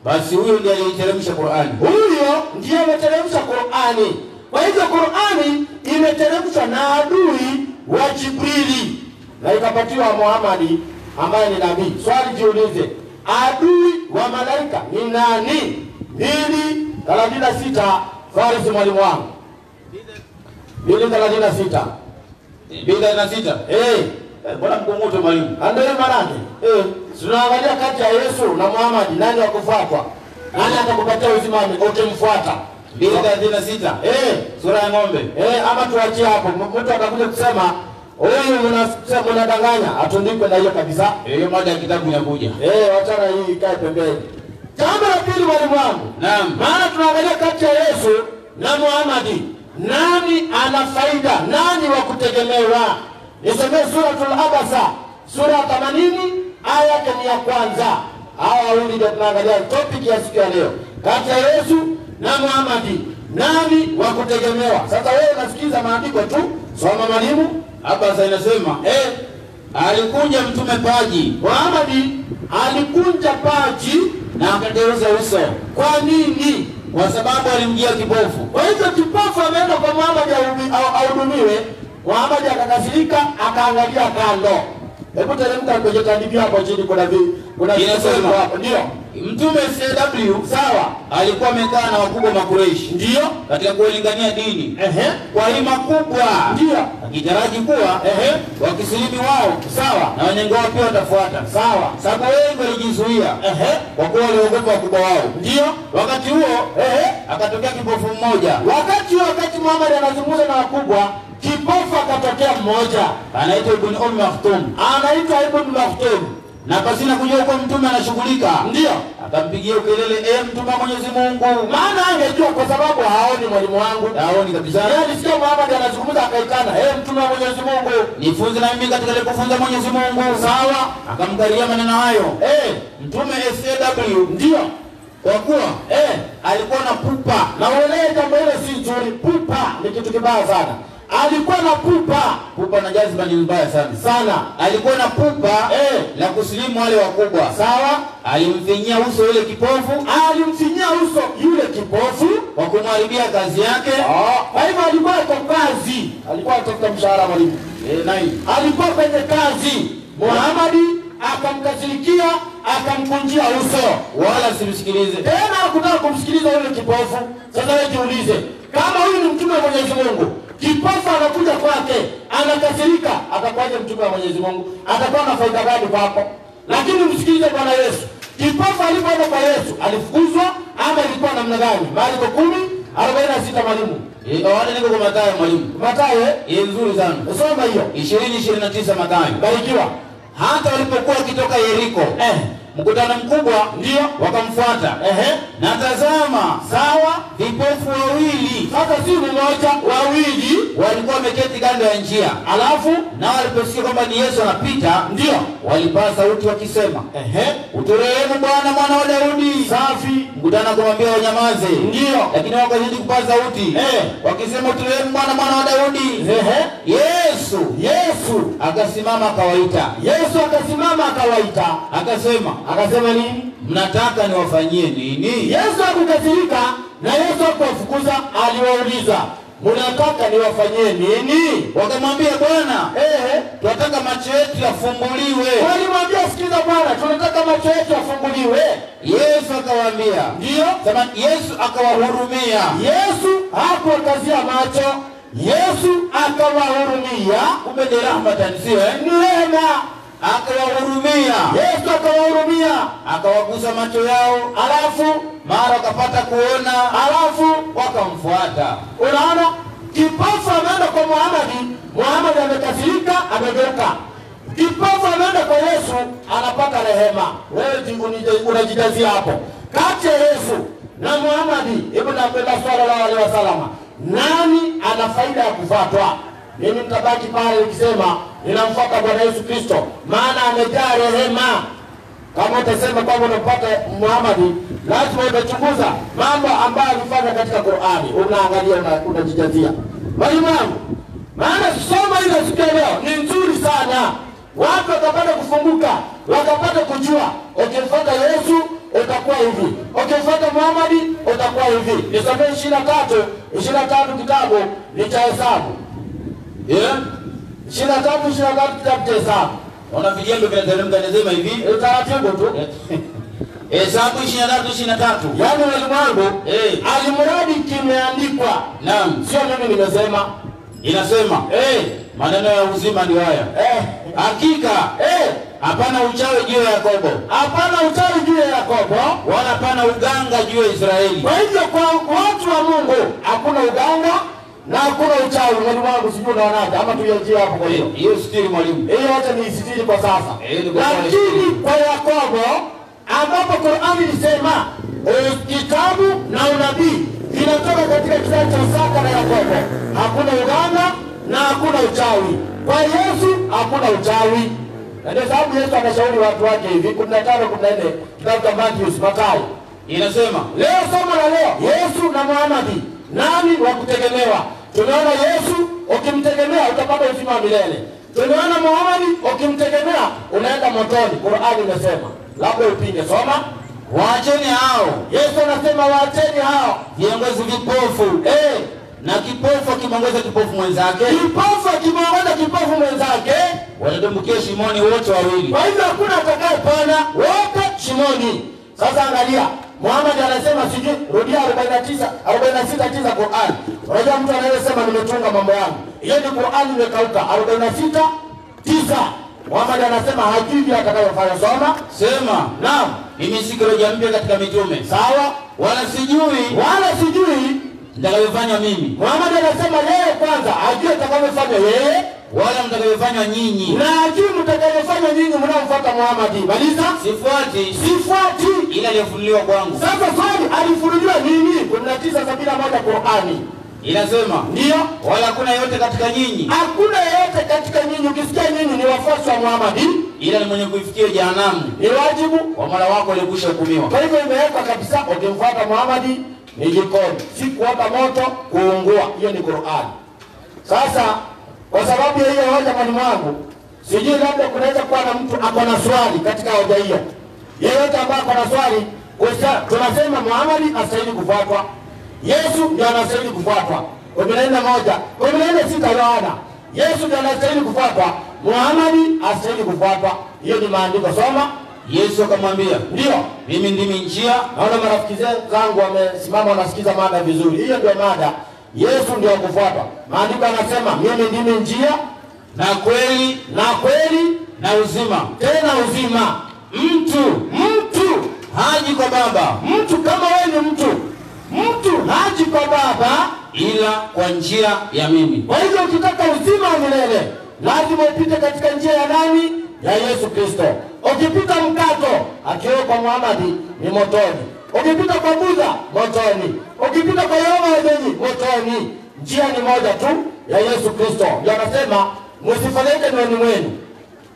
basi huyo ndiye aliyeteremsha Qur'ani. Huyo ndiye ameteremsha Qur'ani. Kwa hivyo Qur'ani imeteremshwa na adui wa Jibrili na ikapatiwa Muhammad ambaye ni nabii. Swali jiulize, adui wa malaika ni nani? 2:36 Faris mwalimu wangu. 2:36. 2:36. Bwana mkongoto mwalimu. Ndio maana tunaangalia kati ya Yesu na Muhammad nani wa kufuatwa? Nani atakupatia uzima ukimfuata? 2:36. Sura ya ng'ombe. Ama tuachie hapo. Mtu atakuja kusema huyu mnadanganya, atundikwe na hiyo kabisa. Hiyo moja ya kitabu inakuja. Wachana hii ikae pembeni. Jambo la pili mwalimu wangu. Naam. Maana tunaangalia kati ya Yesu na Muhammad nani ana faida, nani wa kutegemewa? Nisomee Suratul Abasa, sura 80 aya yake ni ya kwanza. Hawa wawili ndio tunaangalia topic ya siku ya leo. Kati ya Yesu na Muhammad nani wa kutegemewa? Sasa wewe unasikiza maandiko tu, soma mwalimu. Abasa inasema alikunja mtume paji. Muhammad alikunja paji na akageuza uso. Kwa nini? Kwa sababu alimjia kipofu. Kwa hivyo kipofu ameenda kwa Muhammad ahudumiwe, Muhammad akakasirika, akaangalia kando. Hebu teremka kwenye tandiki hapo chini, kuna inasema hapo. Ndio Mtume CW sawa alikuwa amekaa na wakubwa Makureishi, ndio katika kuelingania dini kwa hima kubwa, ndio akitaraji kuwa wakisilimu wao sawa na wenyengo wao pia watafuata sawa, sababu wengi walijizuia kwa kuwa waliogopa wakubwa wao. Ndio wakati huo akatokea kipofu mmoja. Wakati Muhammad anazungumza na wakubwa, kipofu akatokea mmoja anaitwa Ibn Maktum. Na pasina kujua kwa mtume anashughulika, ndio akampigia ukelele, mtume wa Mwenyezi Mungu. Maana angejua kwa sababu haoni mwalimu wangu. Haoni kabisa. Yeye alisikia Muhammad anazungumza akaitana, mtume wa Mwenyezi Mungu, nifunze na mimi katika kufunza Mwenyezi Mungu. Sawa, akamkaria maneno hayo. Mtume SAW ndio kwa kuwa alikuwa na pupa, na uelewe jambo hilo si nzuri. Pupa ni kitu kibaya sana. Alikuwa na pupa na jazba ni mbaya sana. Alikuwa na pupa la kusilimu wale wakubwa. Sawa, alimfinyia uso yule kipofu, kwa kumharibia kazi yake. Kwa hivyo alikuwa kwa kazi, alikuwa anatafuta mshahara mwalimu. Alikuwa kwenye kazi. Muhammad akamkasirikia, akamkunjia uso, wala simsikilize tena. Hakutaka kumsikiliza yule kipofu. Sasa wewe jiulize, kama huyu ni mtume wa Mwenyezi Mungu, kipofu anakuja kwake anakasirika, atakuwaje mtume wa Mwenyezi Mungu? Atakuwa na faida gani kwako? Lakini msikilize Bwana Yesu. Kipofu alipoenda kwa Yesu alifukuzwa ama ilikuwa namna gani? Marko 10:46 mwalimu. Wale niko kwa Mathayo mwalimu. Mathayo nzuri sana. Soma hiyo. 20:29 Mathayo. Barikiwa. Hata walipokuwa kitoka Yeriko, mkutano mkubwa ndio wakamfuata. Na tazama, sawa, vipofu wawili, sasa si mmoja, wawili walikuwa wameketi kando ya njia. Alafu nao waliposikia kwamba ni Yesu anapita, ndio walipaza sauti wakisema, uturehemu Bwana, mwana wa Daudi. Safi. Mkutano akamwambia wanyamaze. Ndio. Lakini wakazidi kupaza sauti wakisema, uturehemu Bwana, mwana wa Daudi. Yesu akasimama akawaita. Akasema nini? Mnataka niwafanyie nini? Yesu hakukasirika na Yesu hakuwafukuza, aliwauliza, mnataka niwafanyie nini? Wakamwambia, Bwana, tunataka macho yetu yafumbuliwe. Walimwambia, sikiza Bwana, tunataka macho yetu yafumbuliwe. Yesu akawaambia, ndio. Sema Yesu akawahurumia. Yesu hakuwakazia macho, Yesu akawahurumia. Kumbe ni rahmatan, sio ni rehema. Akawahurumia. Yesu akawahurumia, akawagusa macho yao, alafu mara wakapata kuona, alafu wakamfuata. Unaona, kipofu ameenda kwa Muhammad amekasirika, amegeuka. Kipofu ameenda kwa Yesu, anapata rehema. Wewe unajitazia hapo. Kati ya Yesu na Muhammad ibn Abdullah sallallahu alaihi wasallam, nani ana faida ya kufuatwa? Mimi nitabaki pale nikisema ninamfuata Bwana Yesu Kristo, maana amejaa rehema. Kama utasema kwamba unampata Muhammad, lazima utachunguza mambo ambayo alifanya katika Qur'ani. Unaangalia, unajijazia. Mwalimu wangu, Maana soma ile siku ya leo ni nzuri sana. Watu wakapata kufunguka, wakapata kujua ukimfuata Yesu utakuwa hivi, ukimfuata Muhammad utakuwa hivi. Nisome 23 kitabu ni cha Hesabu. 23 kitabu cha Hesabu. Ona vijembe vinateremka nasema hivi, taratibu tu. Hesabu 23. Yaani walimwangu alimradi kimeandikwa. Naam, sio mimi nimesema. Inasema maneno ya uzima ndio haya. Hakika hapana uchawi juu ya Yakobo. Hapana uchawi juu ya Yakobo, wala hapana uganga juu ya Israeli. Kwa hivyo kwa watu wa Mungu hakuna uganga na hakuna uchawi. Mwalimu wangu sijui unaonaje ama tuiachie hapo kwa hiyo. Hiyo sitiri mwalimu. Hiyo hata ni sitiri kwa sasa. Lakini kwa Yakobo ambapo Qur'ani ilisema kitabu na unabii vinatoka katika kitabu cha Isaka na Yakobo. Hakuna uganga na hakuna uchawi. Kwa Yesu hakuna uchawi. Na ndio sababu Yesu anashauri watu wake hivi 15-14 kitabu cha Mathayo. Inasema leo somo la leo, Yesu na Muhammad nani wa kutegemewa? Tunaona Yesu ukimtegemea utapata uzima wa milele. Tunaona Muhammad ukimtegemea unaenda motoni. Qur'ani inasema. Labda upinge, soma. Waacheni hao. Yesu anasema waacheni hao viongozi vipofu. Na kipofu akimwongoza kipofu mwenzake. Kipofu akimwongoza kipofu mwenzake wanatumbukia shimoni wote wawili. Kwa hivyo hakuna atakayepona, wote shimoni. Sasa angalia, Muhammad anasema sijui rudia 46:9 Qur'an. Unajua mtu anayesema nimetunga mambo yangu. Hiyo ni Qur'an imekauka 46:9. Muhammad anasema hajui atakayofanya. Soma. Sema. Naam. Mimi si kiroja mpya katika mitume. Sawa. Wala sijui nitakayofanya mimi. Muhammad anasema yeye kwanza hajui atakayofanya yeye, wala mtakayofanya nyinyi. Na hajui mtakayofanya nyinyi mnaomfuata Muhammad. Maliza. Sifuati ila alifunuliwa kwangu. Sasa swali, alifunuliwa nini? 19:71 Qur'ani. Inasema ndio, wala hakuna yote katika nyinyi. Hakuna yote katika nyinyi. Ukisikia nyinyi ni wafuasi wa Muhammad, ila ni mwenye kuifikia jehanamu. Ni wajibu wa Mola wako aliyekwisha hukumiwa. Kwa hivyo imeweka kabisa ukimfuata Muhammad ni jikoni, si kuwaka moto kuungua. Hiyo ni Qur'an. Sasa kwa sababu ya hiyo hoja, mwalimu wangu, sijui labda kunaweza kuwa na mtu ako na swali katika hoja hiyo. Yeyote ambaye ako na swali, tunasema Muhammad astahili kufuatwa, Yesu ndiye anastahili kufuatwa. 11:6 Yohana. Yesu ndiye anastahili kufuatwa, Muhammad astahili kufuatwa. Hiyo ni maandiko. Soma. Yesu akamwambia, ndio, mimi ndimi njia. Naona marafiki zangu wamesimama wanasikiza mada vizuri. Hiyo ndio mada. Yesu ndio kufuatwa. Maandiko yanasema mimi ndimi njia na kweli na uzima. Tena uzima. Mtu haji kwa Baba. Mtu kama wewe ni mtu haji kwa Baba ila kwa njia ya mimi. Kwa hivyo ukitaka uzima wa milele lazima upite katika njia ya nani? Ya Yesu Kristo. Ukipita mkato akiwa Muhammad ni motoni. Ukipita kwa Buddha motoni. Ukipita kwa Yehova wenyewe motoni. Njia ni moja tu ya Yesu Kristo. Ndio anasema msifadhaike ndani mwenu.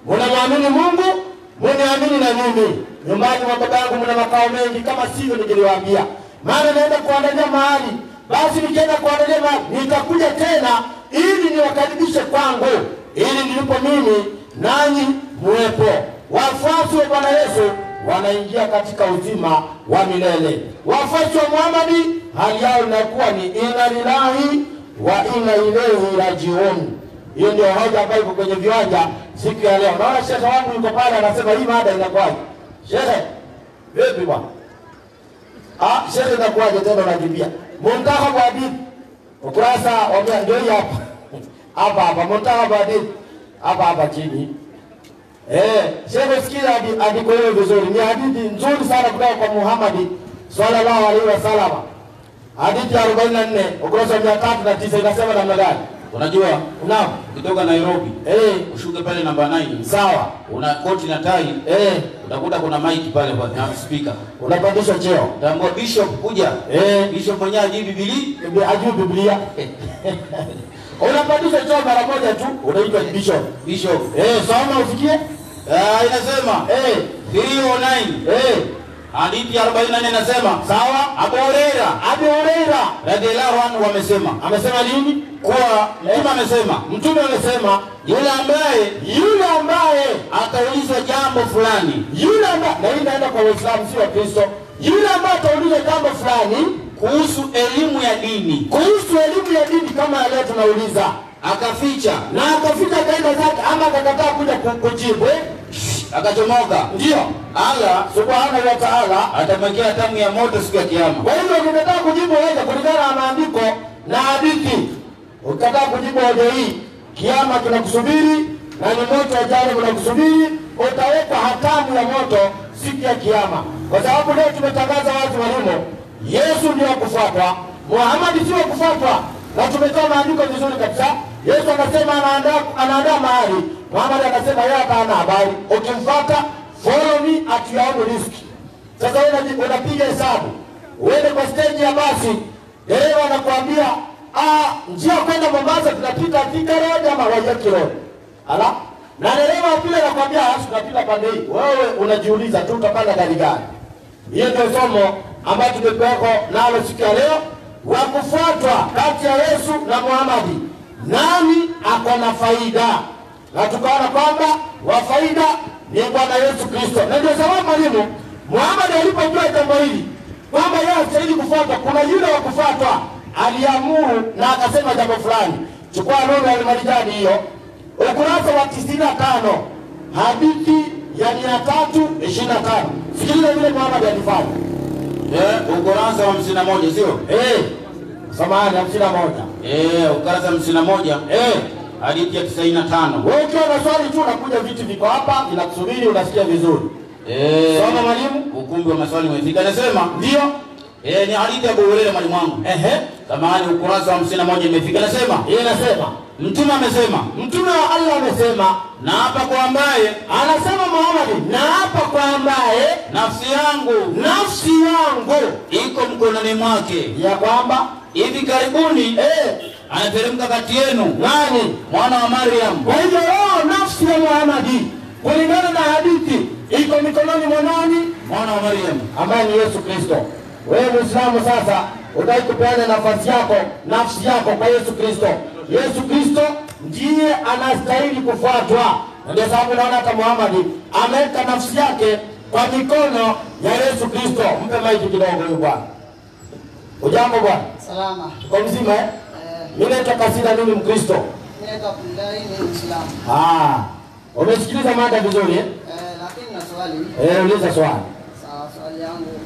Mnamwamini Mungu, mniamini na mimi. Nyumbani mwa Baba yangu mna makao mengi, kama sivyo ningeliwaambia. Maana naenda kuandalia mahali. Basi nikienda kuandalia mahali nitakuja tena ili niwakaribishe kwangu, ili nilipo mimi nanyi muwepo. Wafuasi wa Bwana Yesu wanaingia katika uzima wa milele. Wafuasi wa Muhammad hali yao inakuwa ni inna lillahi wa inna ilaihi rajiun. Hiyo ndio hoja ambayo iko kwenye viwanja siku ya leo. Naona shekhe wangu yuko pale anasema hii mada inakuwaje? Shekhe, vipi bwana? Shekhe inakuwaje tena unakimbia? Muntaha Hadith. Ukurasa wa ndio hapa. Hapa Muntaha Hadith. Hapa chini. Shekhe sikia andiko hilo vizuri. Ni hadithi nzuri sana kutoka kwa Muhammad sallallahu alaihi wasallam. Hadithi ya 44 ukurasa wa 309 inasema namna gani? Unajua? Naam. Kutoka Nairobi. Ushuke pale namba 9. Sawa. Una koti na tai. Utakuta kuna mic pale na speaker. Unapandisha cheo. Tambua bishop kuja. Bishop mwenyewe ajui Biblia. Ajui Biblia. Unapandisha cheo mara moja tu unaitwa bishop. Bishop. Soma usikie. Inasema 309. Hadithi ya 44 inasema, sawa, Abu Huraira radhiallahu anhu amesema nini? Kwa Mtume amesema yule ambaye ataulizwa jambo fulani, yule ambaye, na hii inaenda kwa Waislamu si wa Kristo, yule ambaye ataulizwa jambo fulani kuhusu elimu ya dini kama leo tunauliza, akaficha kaenda zake ama akakataa kuja kujibu, akachomoka, ndio Allah subhanahu wa ta'ala atamwekea tamu ya moto siku ya kiyama. Kwa hivyo ukikataa kujibu hoja kulingana na maandiko na hadithi, ukikataa kujibu hoja hii, kiyama kinakusubiri na ni moto ajali unakusubiri, utawekwa hatamu ya moto siku ya kiyama. Kwa sababu leo tumetangaza wazi walimu, Yesu ndio kufuatwa, Muhammad sio kufuatwa, na tumetoa maandiko vizuri kabisa. Yesu anasema anaandaa mahali, Muhammad anasema yeye hana habari. Ukimfuata, follow me at your own risk. Sasa wewe unapiga hesabu, uende kwa stage ya basi, dereva anakuambia njia kwenda Mombasa tunapita Thika Road ama Waiyaki Road. Ala? Na dereva pia anakuambia tunapita pande hii. Wewe unajiuliza tu utapanda gari gani? Hiyo ndio somo ambalo tumepeko nalo siku ya leo, wa kufuatwa kati ya Yesu na Muhammad. Nani ako na faida? Na tukaona kwamba wa faida ni Bwana Yesu Kristo. Na ndio sababu mwalimu Muhammad alipojua jambo hili kwamba yeye hastahili kufuatwa, kuna yule wa kufuatwa, aliamuru na akasema jambo fulani. Chukua Nuru al-Marijani hiyo, ukurasa wa 95, hadithi ya 325. Sikiliza vile Muhammad alifanya. Ukurasa wa 51 sio? Samahani, 51. Ukurasa 51. Hadithi ya 95. Wewe ukiwa na swali tu unakuja, viti viko hapa vinakusubiri, unasikia vizuri. Soma mwalimu, ukumbi wa maswali umefika. Nasema ndio. Ni hadithi ya Abu Huraira mwalimu wangu. Samahani, ukurasa wa 51 imefika. Nasema nasema Mtume wa Allah amesema, na hapa kwa ambaye, anasema Muhammad, na hapa kwa ambaye nafsi yangu iko mkononi mwake, ya kwamba hivi karibuni anateremka kati yenu nani? Mwana wa Maryam. Kwa hivyo nafsi ya Muhammad kulingana na hadithi iko mikononi mwa nani? Mwana wa Maryam, ambaye ni Yesu Kristo. Wewe Muislamu sasa udai kupeana nafsi yako kwa Yesu Kristo. Yesu Kristo ndiye anastahili kufuatwa. Ndio sababu naona hata Muhammad ameweka nafsi yake kwa mikono ya Yesu Kristo. Mpe maiki kidogo huyu bwana. Ujambo bwana? Salama. Kwa mzima mimi naitwa Kasida, mimi Mkristo. Mimi naitwa Abdullahi, ni Muislamu. Umesikiliza mada vizuri lakini na swali. Uliza swali. Sawa, swali yangu.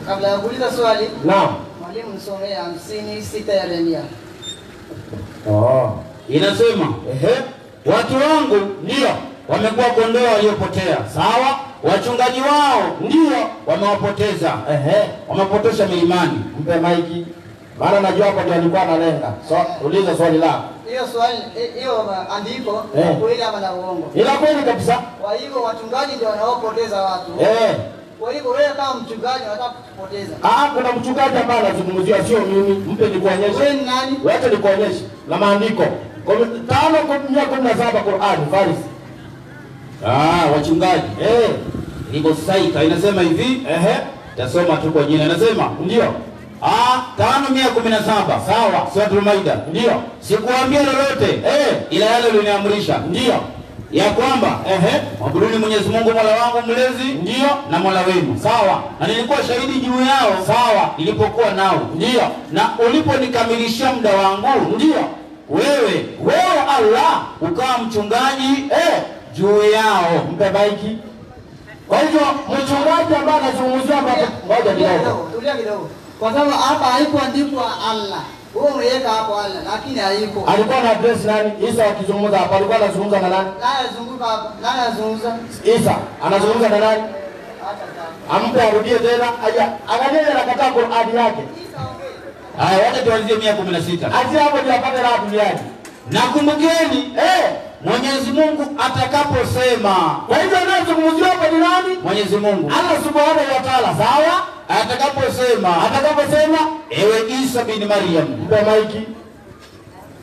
Kabla ya kuuliza swali, naam. Mwalimu nisomee 56 ya Yeremia. Inasema, watu wangu ndio wamekuwa kondoo waliopotea. Sawa. Wachungaji wao ndio wamewapoteza. Wamepotosha milimani. Mpe maiki. Maana najua hapo ndio alikuwa analenga. Uliza swali lako. Hiyo swali, hiyo andiko kweli ama na uongo? Ila kweli kabisa. Kwa hivyo wachungaji ndio wanaopoteza watu. Kwa hivyo wewe kama mchungaji unataka kupoteza. Kuna mchungaji ambaye anazungumzia, sio mimi. Mpe nikuonyeshe. Wewe ni nani? Wacha nikuonyeshe na maandiko. 5:17 Qur'an Farisi. Wachungaji. Liko saika inasema hivi. Tasoma tu kwa jina. Inasema ndio. 5:17. Sawa. Suratul Maida. Ndio. Sikuambia lolote ila yale uliniamrisha. Ndio. Ya kwamba mwabuduni Mwenyezi Mungu Mola wangu mlezi, ndio, na Mola wenu. Sawa. Na nilikuwa shahidi juu yao. Sawa. Nilipokuwa nao. Ndio. Na uliponikamilishia muda wangu. Ndio. Wewe Allah ukawa mchungaji juu yao. Mpe maiki. Kwa hivyo mchungaji ambaye anazungumzia hapa, ngoja kidogo. Tulia kidogo. Kwa sababu hapa haikuandikwa Allah. Wewe umeweka hapo Allah, lakini haiko. Alikuwa na address nani? Isa akizungumza hapa alikuwa anazungumza na nani? Anazunguka hapa. Nani anazungumza? Isa anazungumza na nani? Ampe arudie tena. Angalia anakataa Qur'ani yake. Isa ongea. Haya, wacha tuanzie 116. Aje hapo ndio apate raha duniani. Nakumbukeni Mwenyezi Mungu atakaposema. Kwa hivyo anazungumzia hapa ni nani? Mwenyezi Mungu. Allah Subhanahu wa Ta'ala. Sawa? Atakaposema ewe Isa bin Maryam. Mpe maiki.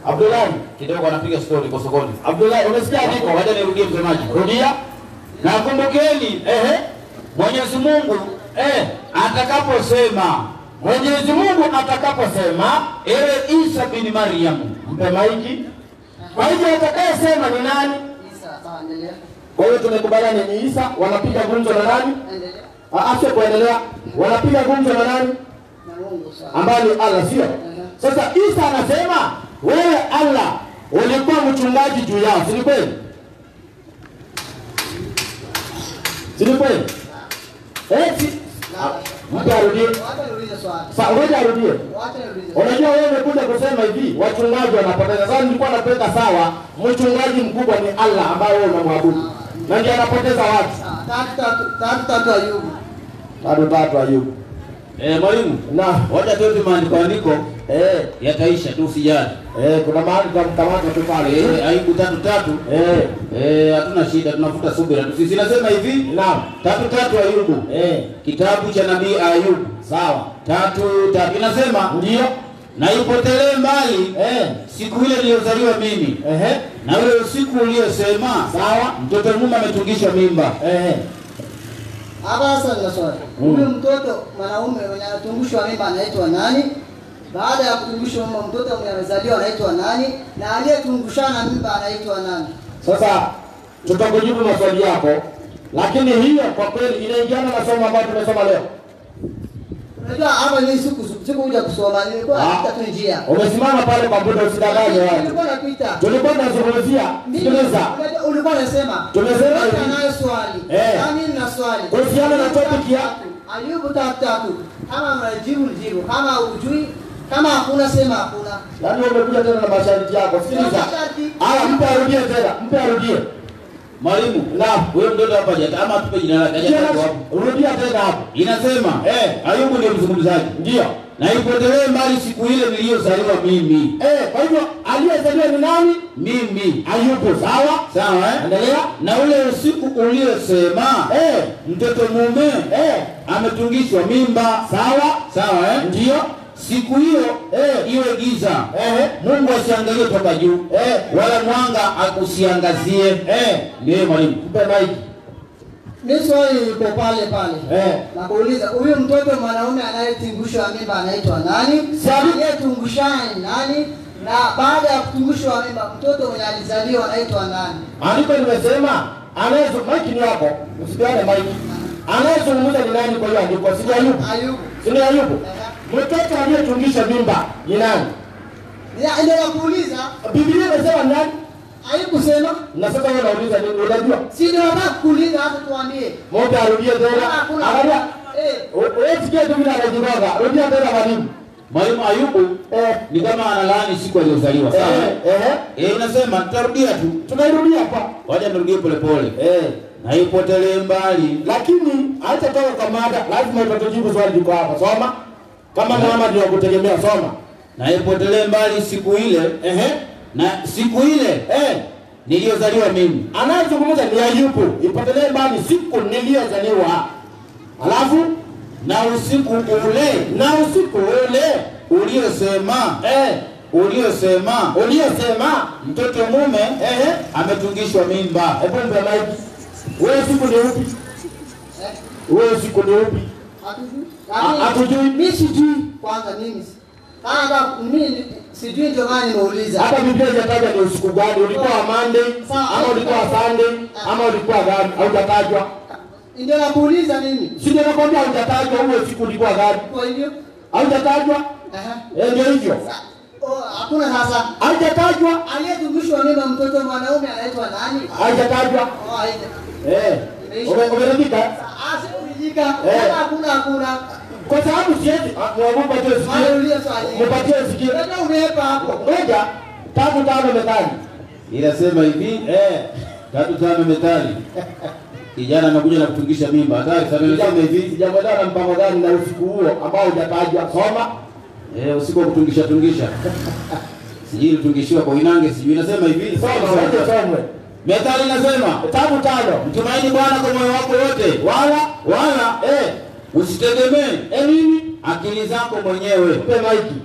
Abdullahi kidogo anapiga story kwa sokoni. Abdullahi unasikia andiko? Wacha nirudie msemaji. Rudia. Nakumbukeni Mwenyezi Mungu atakaposema, Mwenyezi Mungu atakaposema, ewe Isa bin Maryam, mpe maiki. Kwa hivyo atakayesema ni nani? Isa, sawa, endelea. Kwa hiyo tumekubaliana ni Isa. Wanapiga gumzo na nani? Endelea. Acha kuendelea. Wanapiga gumzo na nani? Na Mungu, sawa. Ambaye ni Allah, sio? Sasa Isa anasema, wewe Allah ulikuwa mchungaji juu yao, si kweli? Si kweli? Mtu arudie. Wacha niulize swali. Sasa ngoja arudie. Wacha niulize. Unajua wewe umekuja kusema hivi, wachungaji wanapoteza. Sasa nilikuwa napeka sawa, mchungaji mkubwa ni Allah ambaye wewe unamwabudu. Na ndiye anapoteza watu. Tatu Ayubu. Tatu Ayubu. mwalimu, Na wacha tuwe maandiko yataisha tu usijali. Kuna mahali tutamkamata tu pale. Ayubu 3:3. Hatuna shida, tunafuta subira. Sisi nasema hivi, naam, 3:3 Ayubu. Kitabu cha nabii Ayubu. Sawa. 3:3 inasema, ndio, na ipotelee mbali siku ile niliyozaliwa mimi. Na ule usiku uliyosema, sawa, mtoto mume ametungishwa mimba. Hapa sasa nina swali. Huyu mtoto mwanaume mwenye anatungushwa mimba anaitwa nani? Baada ya kutungushwa mimba mtoto mwenye amezaliwa anaitwa nani? Na aliyetungushana mimba anaitwa nani? Sasa tutakujibu maswali yako, lakini hiyo kwa kweli inaingiana na somo ambalo tumesoma leo. Unajua hapa ni sikuja kusoma, nilikuwa napita tu njia. Umesimama pale kwa muda, usidanganye watu. Nilikuwa napita. Tulikuwa tunazungumzia, sikiliza. Ulikuwa unasema. Tumesema hivi. Anayo swali. Nani nina swali? Kuhusiana na topic ya Ayubu 3:3. Kama mnajibu jibu, kama hujui, kama hakuna sema hakuna. Yaani umekuja tena na masharti yako. Sikiliza. Haya, mpe arudie tena. Mpe arudie. Mwalimu, huyo mtoto hapa hajata ama tupe jina lake hajata hapo. Rudia tena hapo. Inasema, Ayubu ndio mzungumzaji. Ndio. Na ipotelee mbali siku ile niliyozaliwa mimi. Kwa hivyo aliyezaliwa ni nani? Mimi. Ayubu, sawa? Sawa, Endelea. Na ule usiku uliyosema, mtoto mume ametungishwa mimba. Sawa? Sawa, Ndio. Siku hiyo iwe giza. Mungu asiangalie toka juu. Wala mwanga akusiangazie. Ndiye mwalimu. Mpe maiki. Ni swali liko pale pale. Na kuuliza huyu mtoto mwanaume anayetungushwa mimba anaitwa nani? Aliyetungushana ni nani? Na baada ya kutungushwa mimba mtoto mwenye alizaliwa anaitwa nani? Andiko nimesema maiki ni yako. Usipiane maiki. Anayezungumza ni nani kwa hiyo andiko? Si Ayubu. Ayubu. Si ni Ayubu? Mtoto aliyetungisha mimba ni nani? Ndio nakuuliza. Biblia inasema nani? Haikusema. Na sasa wewe unauliza nini? Unajua? Si ndio nataka kuuliza hata tuambie. Moja arudie tena. Angalia. Wewe sikia tu bila anajiroga. Rudia tena mwalimu. Mwalimu, Ayubu ni kama analaani siku aliyozaliwa. Sawa? Unasema tutarudia tu. Tunairudia hapa. Wacha nirudie pole pole. Na ipotelee mbali. Lakini acha toka kwa mada, lazima utatujibu swali liko hapa. Soma. Kama mama ndio kutegemea, soma. Na ipotelee mbali siku ile. Na siku ile niliyozaliwa mimi. Anayezungumza ni Ayubu. Ipotelee mbali siku niliyozaliwa. Alafu na usiku ule uliosema mtoto mume ametungishwa mimba. Hebu mpe maiki. Wewe siku ni upi? Wewe siku ni upi? Hatujui. Mimi sijui kwanza mimi. Mimi sijui ndio maana nimeuliza. Hata Biblia inataja ni usiku gani? Ulikuwa Monday ama ulikuwa Sunday ama ulikuwa gani? Haujatajwa. Ndio nakuuliza mimi. Si ndio nakwambia haujatajwa huo siku ulikuwa gani? Kwa hivyo haujatajwa? Ndio hivyo. Hakuna sasa. Haujatajwa. Aliyetungishwa mimba mtoto mwanaume anaitwa nani? Haujatajwa. Umeridhika? Umeridhika. Hakuna. Kwa sababu sieti Mungu atoe sikio. Mpatie sikio. Ndio umepa hapo. Ngoja 3:5 Methali. Inasema hivi 3:5 Methali. Kijana amekuja na kutungisha mimba. Hatari sana. Inasema hivi, sijamwelewa na mpango gani na usiku huo ambao hujatajwa. Soma. Usiku wa kutungisha. Sijui kutungishiwa kwa inange, sijui. Inasema hivi, soma. Methali inasema 3:5. Mtumaini Bwana kwa moyo wako wote, wala usitegemee nini akili zako mwenyewe. Mpe maiki.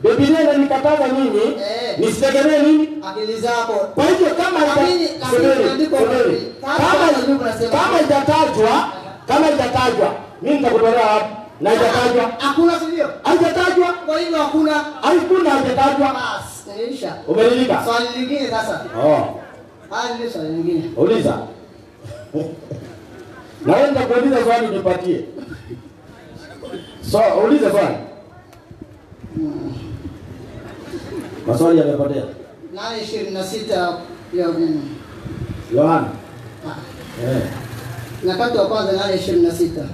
Biblia inanikataza nini? Nisitegemee nini? Akili zako. Kwa hivyo kama itatajwa Kama haijatajwa, mimi nitakutolea wapi? Na haijatajwa. Hakuna sio? Haijatajwa. Kwa hivyo hakuna. Hakuna haijatajwa. Bas, nilisha. Umeridhika? Swali lingine sasa. Ni swali lingine. Uliza. Na wewe nitakuuliza swali nipatie. Uliza swali. Maswali yamepotea. 8:26 ya Yohana. Nyakati wa kwanza 8:26.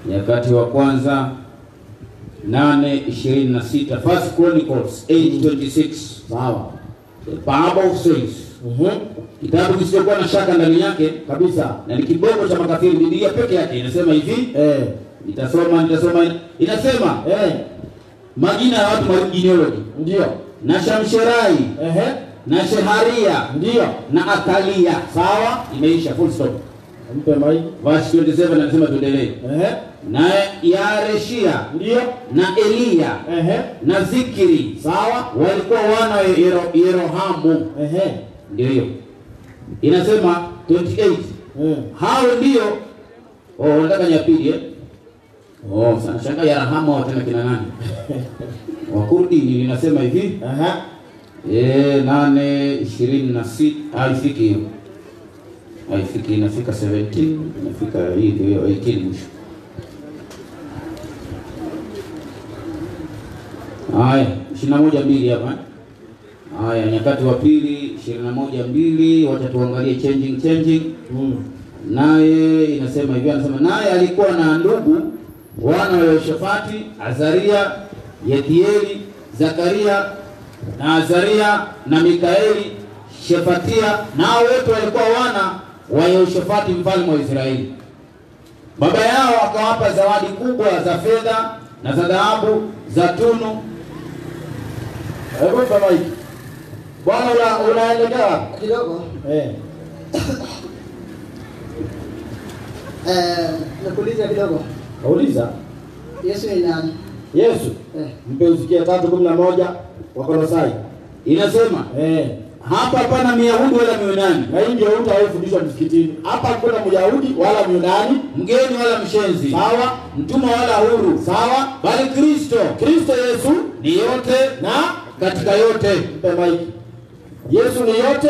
Nyakati wa kwanza 8:26. First Chronicles 8:26. Sawa. The Bible says. Kitabu kisichokuwa na shaka ndani yake kabisa, na ni kiboko cha makafiri. Biblia peke yake inasema hivi. Nitasoma inasema majina ya watu wa genealogy. Ndio. Na Shamsherai. Na Sheharia. Ndio. Na Atalia. Sawa? Imeisha, full stop. Mpe mai. Verse 27 anasema tuendelee. Na Yareshia. Ndio. Na Elia. Na Zikiri. Sawa? Walikuwa wana wa Yerohamu. Ndio hiyo. Inasema 28. Hao ndio wanataka nyapili sana shanga ya Rahamu tena kina nani? Wakurdi ninasema hivi. 8:26 haifiki hiyo. Haifiki, inafika 17, inafika hiyo 18 mwisho. Haya, 21:2 hapa. Haya, Nyakati wa pili 21:2, wacha tuangalie changing. Naye inasema hivi, anasema naye alikuwa na ndugu wana wa Yehoshafati, Azaria, Yethieli, Zakaria na Azaria na Mikaeli, Shefatia, nao wote walikuwa wana wa Yehoshafati mfalme wa Israeli. Baba yao akawapa zawadi kubwa za fedha na za dhahabu, za tunu. Hebu kama hivi. Bwana unaelekea kidogo. Nakuuliza kidogo. Uliza. Yesu ni nani? Yesu. Mpe usikie 3:11 wa Kolosai. Inasema hapa hapana Myahudi wala Myunani. Na hii ndio utafundishwa msikitini. Hapa hakuna Myahudi wala Myunani, mgeni wala mshenzi. Sawa? Mtumwa wala huru. Sawa? Bali Kristo Yesu ni yote na katika yote. Mpe maiki. Yesu ni yote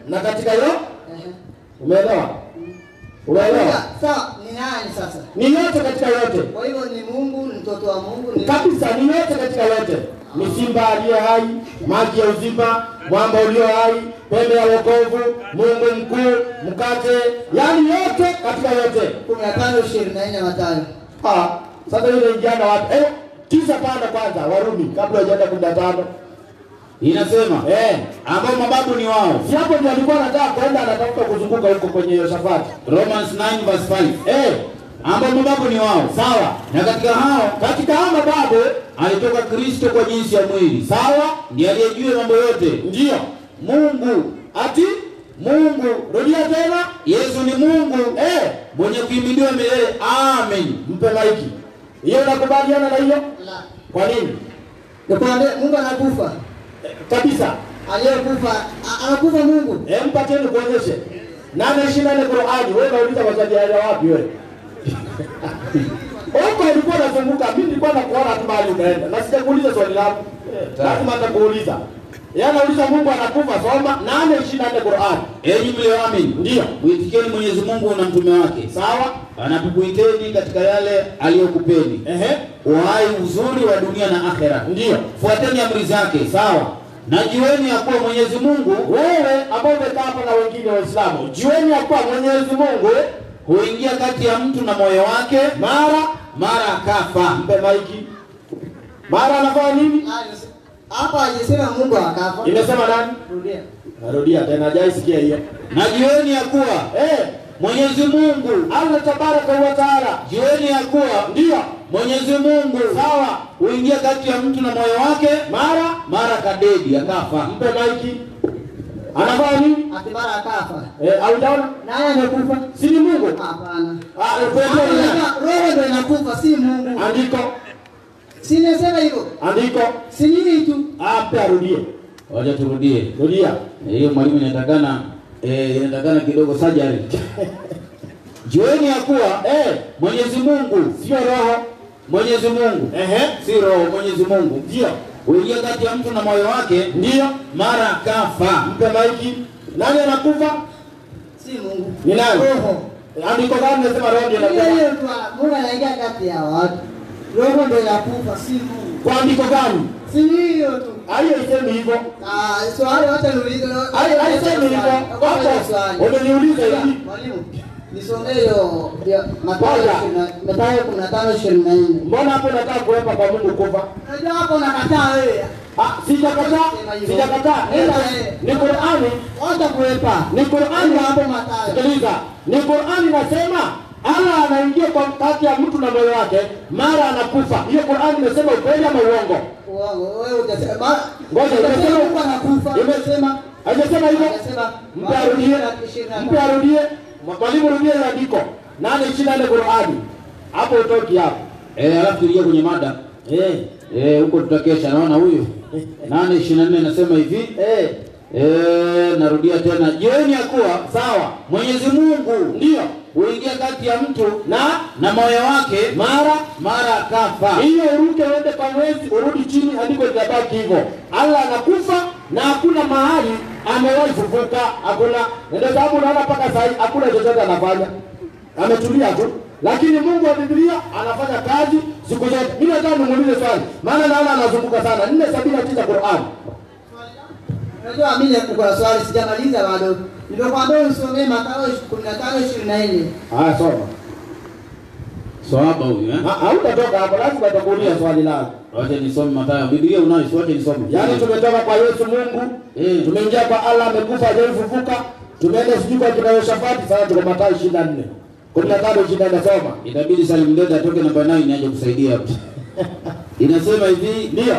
na katika yote. Umeelewa? Unaelewa? Sawa, ni nani sasa? Ni yote katika yote. Kwa hivyo ni Mungu, ni mtoto wa Mungu, ni kabisa, ni yote katika yote. Ni simba aliye hai, maji ya uzima, mwamba ulio hai, pembe ya wokovu, Mungu mkuu, mkate, yani yote katika yote. 15:24 Mathayo. Sasa ile ingiana wapi? 9 panda kwanza Warumi kabla hajaenda 15. Inasema ambao mababu ni wao. Si hapo ndio alikuwa anataka kwenda, anatafuta kuzunguka huko kwenye Yehoshafati. Romans 9:5. Ambao mababu ni wao. Sawa. Na katika hao mababu alitoka Kristo kwa jinsi ya mwili. Sawa? Ndiye aliyejua mambo yote. Ndio. Mungu. Mungu. Rudia tena. Yesu ni Mungu. Mwenye kuhimidiwa milele. Amen. Mpe maiki. Hiyo nakubaliana na hiyo? La. Kwa nini? Mungu anakufa. Kabisa. Aliyekufa anakufa Mungu. Mpateni kuonyeshe. 8:24 Qur'ani. Wewe unauliza maswali ya wapi wewe? Huko ulikuwa unazunguka, mimi nilikuwa nakuona tu mahali unaenda. Na sijakuuliza swali lako. Lazima nitakuuliza. Anauliza Mungu anakufa, soma 8:24 Qur'ani. Enyi mlioamini, ndio muitikeni Mwenyezi Mungu na mtume wake. Sawa? Anapokuiteni katika yale aliyokupeni. Uhai uzuri wa dunia na akhera. Ndio. Fuateni amri zake. Sawa. Na jueni ya kuwa Mwenyezi Mungu, wewe ambao umekaa hapa na wengine Waislamu, jueni ya kuwa Mwenyezi Mungu huingia kati ya mtu na moyo wake mara akafa. Mpe maiki. Mara anafanya nini? Hapa hajasema Mungu akafa. Imesema nani? Rudia. Narudia tena, hajaisikia hiyo. Na jueni ya kuwa Mwenyezi Mungu Allah Tabaraka wa Taala, jueni ya kuwa ndio Mwenyezi Mungu sawa huingia kati ya mtu na moyo wake mara kadedi akafa. Mpe maiki. Anafanya nini? Akibara akafa. Haujaona? Nani amekufa? Si ni Mungu? Hapana. Roho ndio inakufa, si Mungu. Andiko. Si nisema hivyo. Andiko. Si nini tu. Mpe arudie. Wacha turudie. Rudia. Hiyo mwalimu inatakana Inatakana kidogo surgery. Jueni ya kuwa Mwenyezi Mungu sio roho. Mwenyezi Mungu si roho. Mwenyezi Mungu ndio huingia kati ya mtu na moyo wake, ndio mara kafa. Mpe maiki. Nani anakufa? Si Mungu. Ni nani? Roho. Andiko gani nasema roho ndio anakufa? Hiyo tu Mungu anaingia kati ya watu. Roho ndio inakufa, si Mungu. Kwa andiko gani? Si hiyo tu. Hayo isemi hivyo. Swali hata niulize. Hayo isemi hivyo. Hapo unaniuliza hivi. Mwalimu, nisomee hiyo Mathayo 15:24. Mbona hapo unataka kuepa kwa Mungu kufa? Unajua hapo unakataa wewe. Sijakataa. Ni Qur'ani. Wacha kuepa. Ni Qur'ani hapo Mathayo. Sikiliza. Ni Qur'ani nasema Allah anaingia kwa kati ya mtu na moyo wake, mara anakufa. Hiyo Qur'ani imesema ukweli ama uongo? Uongo. Wewe utasema. Ngoja imesema Mungu anakufa. Imesema. Hajasema hivyo. Mpe arudie. Mwalimu rudie andiko. 8:24 Qur'ani. Hapo utoki hapo. Alafu tuingie kwenye mada. Huko tutakesha, naona huyu. 8:24 nasema hivi. Narudia tena. Jioni ya kuwa sawa. Mwenyezi Mungu ndio huingia kati ya mtu na moyo wake, mara kafa. Hiyo uruke uende kwa mwezi, urudi chini, andiko litabaki hivyo. Allah anakufa na hakuna mahali amewahi kufufuka, hakuna. Ndio sababu unaona paka sasa hakuna chochote anafanya. Ametulia tu. Lakini Mungu wa Biblia anafanya kazi siku zote. Mimi nataka nimuulize swali. Maana naona anazunguka sana. 4:79 Qur'an. Unajua mimi niko swali sijamaliza bado. Nilikwambia usomee Mathayo 15:24. Soma. Soma huyu Hautatoka hapo, lazima utakuuliza swali lako. Wacha nisome Mathayo. Biblia unayo, wacha nisome. Yaani tumetoka kwa Yesu Mungu, tumeingia kwa Allah amekufa hajafufuka, tumeenda sijui kwa kina Yoshafati, sasa tuko Mathayo 24. 15:24 soma. Itabidi Salim Dede atoke namba 9 aje kusaidia hapo. Inasema hivi, ndio.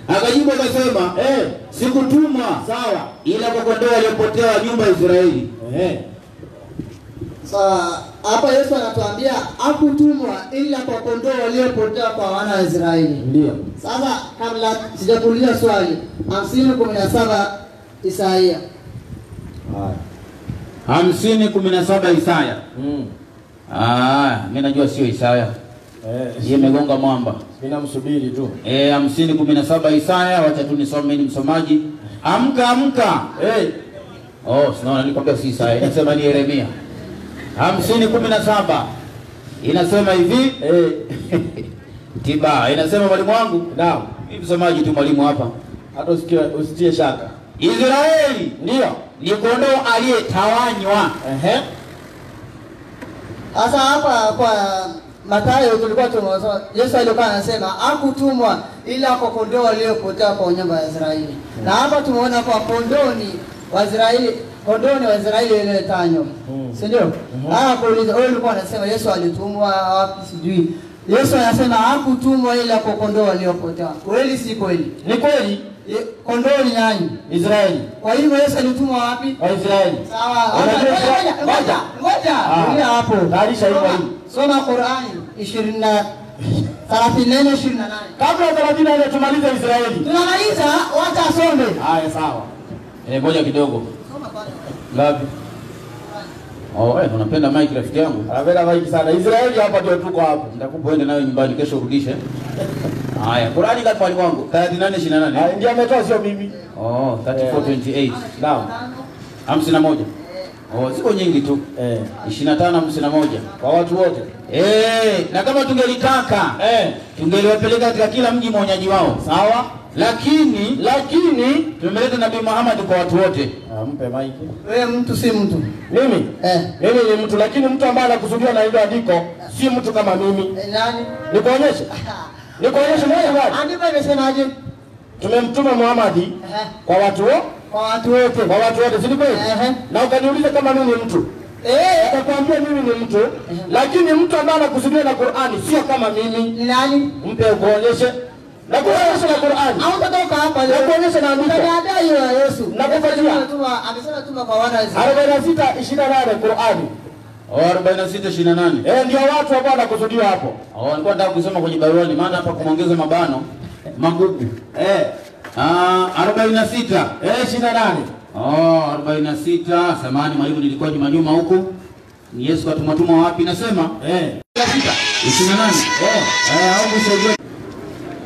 Akajibu akasema, sikutumwa sawa ila kwa kondoo waliopotea wa nyumba ya Israeli. Sasa hapa Yesu anatuambia hakutumwa ila kwa kondoo waliopotea kwa wana wa Israeli. Ndio. Sasa kabla sijakuuliza swali, 50:17 Isaia. 50:17 Isaya. Mimi najua sio Isaya. Yeye imegonga mwamba. Ninamsubiri tu. 50:17 Isaya, wacha tu nisome ni msomaji. Amka. Sinaona nikwambia si Isaya, inasema ni Yeremia. 50:17 inasema hivi, tiba inasema mwalimu wangu. Naam. Mimi msomaji tu mwalimu hapa. Hata usitie shaka. Israeli ndio ni kondoo aliyetawanywa. Sasa hapa kwa Mathayo tulikuwa tunasoma Yesu alikuwa anasema hakutumwa ila kwa kondoo waliopotea kwa nyumba ya Israeli. Na hapa tumeona kwa kondoo ni wa Israeli ile tanyo. Si ndio? Kuuliza wewe ulikuwa unasema Yesu alitumwa wapi sijui. Yesu anasema hakutumwa ila kwa kondoo waliopotea. Kweli si kweli? Ni kweli. Kondoo ni nani? Israeli. Kwa hivyo Yesu alitumwa wapi? Kwa Israeli. Sawa. Ngoja. Ndio hapo. Tarisha hiyo hii. Soma Qur'ani 34:28. Kabla ya 34 tumalize Israeli. Tunamaliza, wacha asome. Haya sawa. Ngoja kidogo. Soma pale. Ngapi? Unapenda mic rafiki yangu? Anapenda mic sana. Israeli hapa ndio tuko hapo. Nitakupa uende nayo nyumbani kesho urudishe. Haya, Qur'ani ngapi mwalimu wangu? 38:28. Ndio ametoa sio mimi. 34:28. Naam. 51. Ziko nyingi tu. 25:51 kwa watu wote. Na kama tungelitaka tungeliwapeleka katika kila mji mwonyaji wao. Sawa? Lakini tumeleta Nabii Muhammad kwa watu wote. Mpe mic. Wewe mtu si mtu. Mimi? Mimi ni mtu, lakini mtu ambaye anakusudiwa na hilo andiko si mtu kama mimi. Nani? Nikuonyeshe moja wapi? Andiko imesemaje? Tumemtuma Muhammad kwa watu wote. Kwa watu wote, si kweli? Na ukaniuliza kama mimi ni mtu. Nitakwambia mimi ni mtu, lakini mtu ambaye anakusudiwa na Qur'ani sio kama mimi. Ni nani? Mpe kuonyeshe. Na kuonyesha na Qur'ani. Hautatoka hapa leo. Na kuonyesha na andiko. Baada hiyo ya Yesu. Na kufuatia. Amesema tuma kwa wana wa Israeli. 46:28 Qur'ani. 46:28. Ndio watu ambao wanakusudiwa hapo. Nilikuwa nataka kusoma kwenye barua ni maana hapa kuongeza mabano magugu. 46 28. 46. Samahani mwalimu, nilikuwa nyuma huko. Ni Yesu katumwa wapi nasema? 28. Au msaidia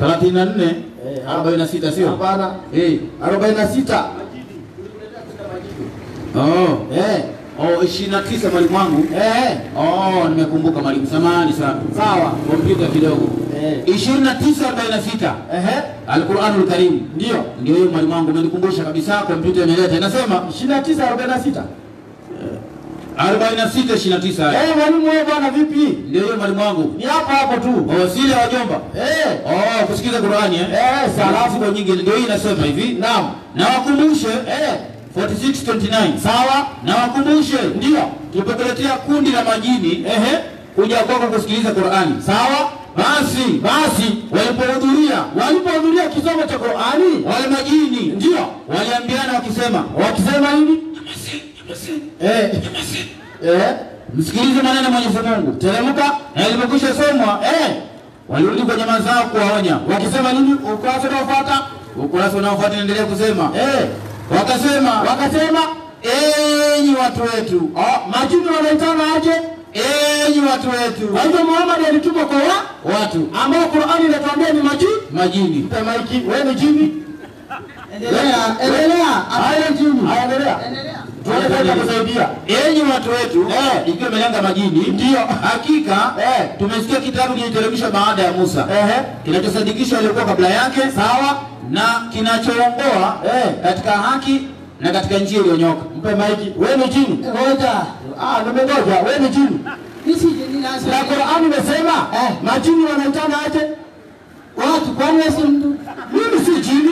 34. 46 sio? Hapana. 46. 29 mwalimu wangu. Nimekumbuka mwalimu. Samahani sana. Sawa. Kompyuta kidogo. 29:46. Al-Qur'anul Karim. Ndio hiyo mwalimu wangu, umenikumbusha kabisa, kompyuta imeleta. Inasema 29:46. 46:29. Mwalimu wewe bwana vipi? Ndio hiyo mwalimu wangu. Ni hapo tu. Sile wajomba. Kusikiza Qur'ani salafu kwa nyingi ndio hii inasema hivi. Naam. Na wakumbushe 46:29. Sawa. Na wakumbushe ndio tulipokuletea kundi la majini kuja kwako kusikiliza Qur'ani. Sawa. Basi walipohudhuria kisomo cha Qur'ani, wale majini ndio waliambiana wakisema nini? Msikilize maneno Mwenyezi Mungu. Teremka. Na ilipokwisha somwa walirudi kwa jamaa zao kuwaonya. Wakisema nini? Ukurasa unaofuata endelea kusema. Wakasema enyi watu wetu. Majini wanaitana aje? Enyi watu wetu. Kwa hivyo Muhammad alituma kwa watu ambao Qur'ani inatuambia ni majini. Mpe maiki, wewe ni jini. Endelea. Haya jini. Endelea. Tunataka kusaidia. Enyi watu wetu, ikiwa melanga majini, ndio hakika tumesikia kitabu kiliteremshwa baada ya Musa. Kinachosadikisha alikuwa kabla yake, sawa, na kinachoongoa katika haki na katika njia iliyonyoka. Mpe maiki. Wewe ni jini. Ngoja. Nimengoja. Wewe ni jini. Hizi jini lazima. Na Qur'ani imesema majini wanaitana aje? Watu, kwani wewe si mtu? Mimi si jini.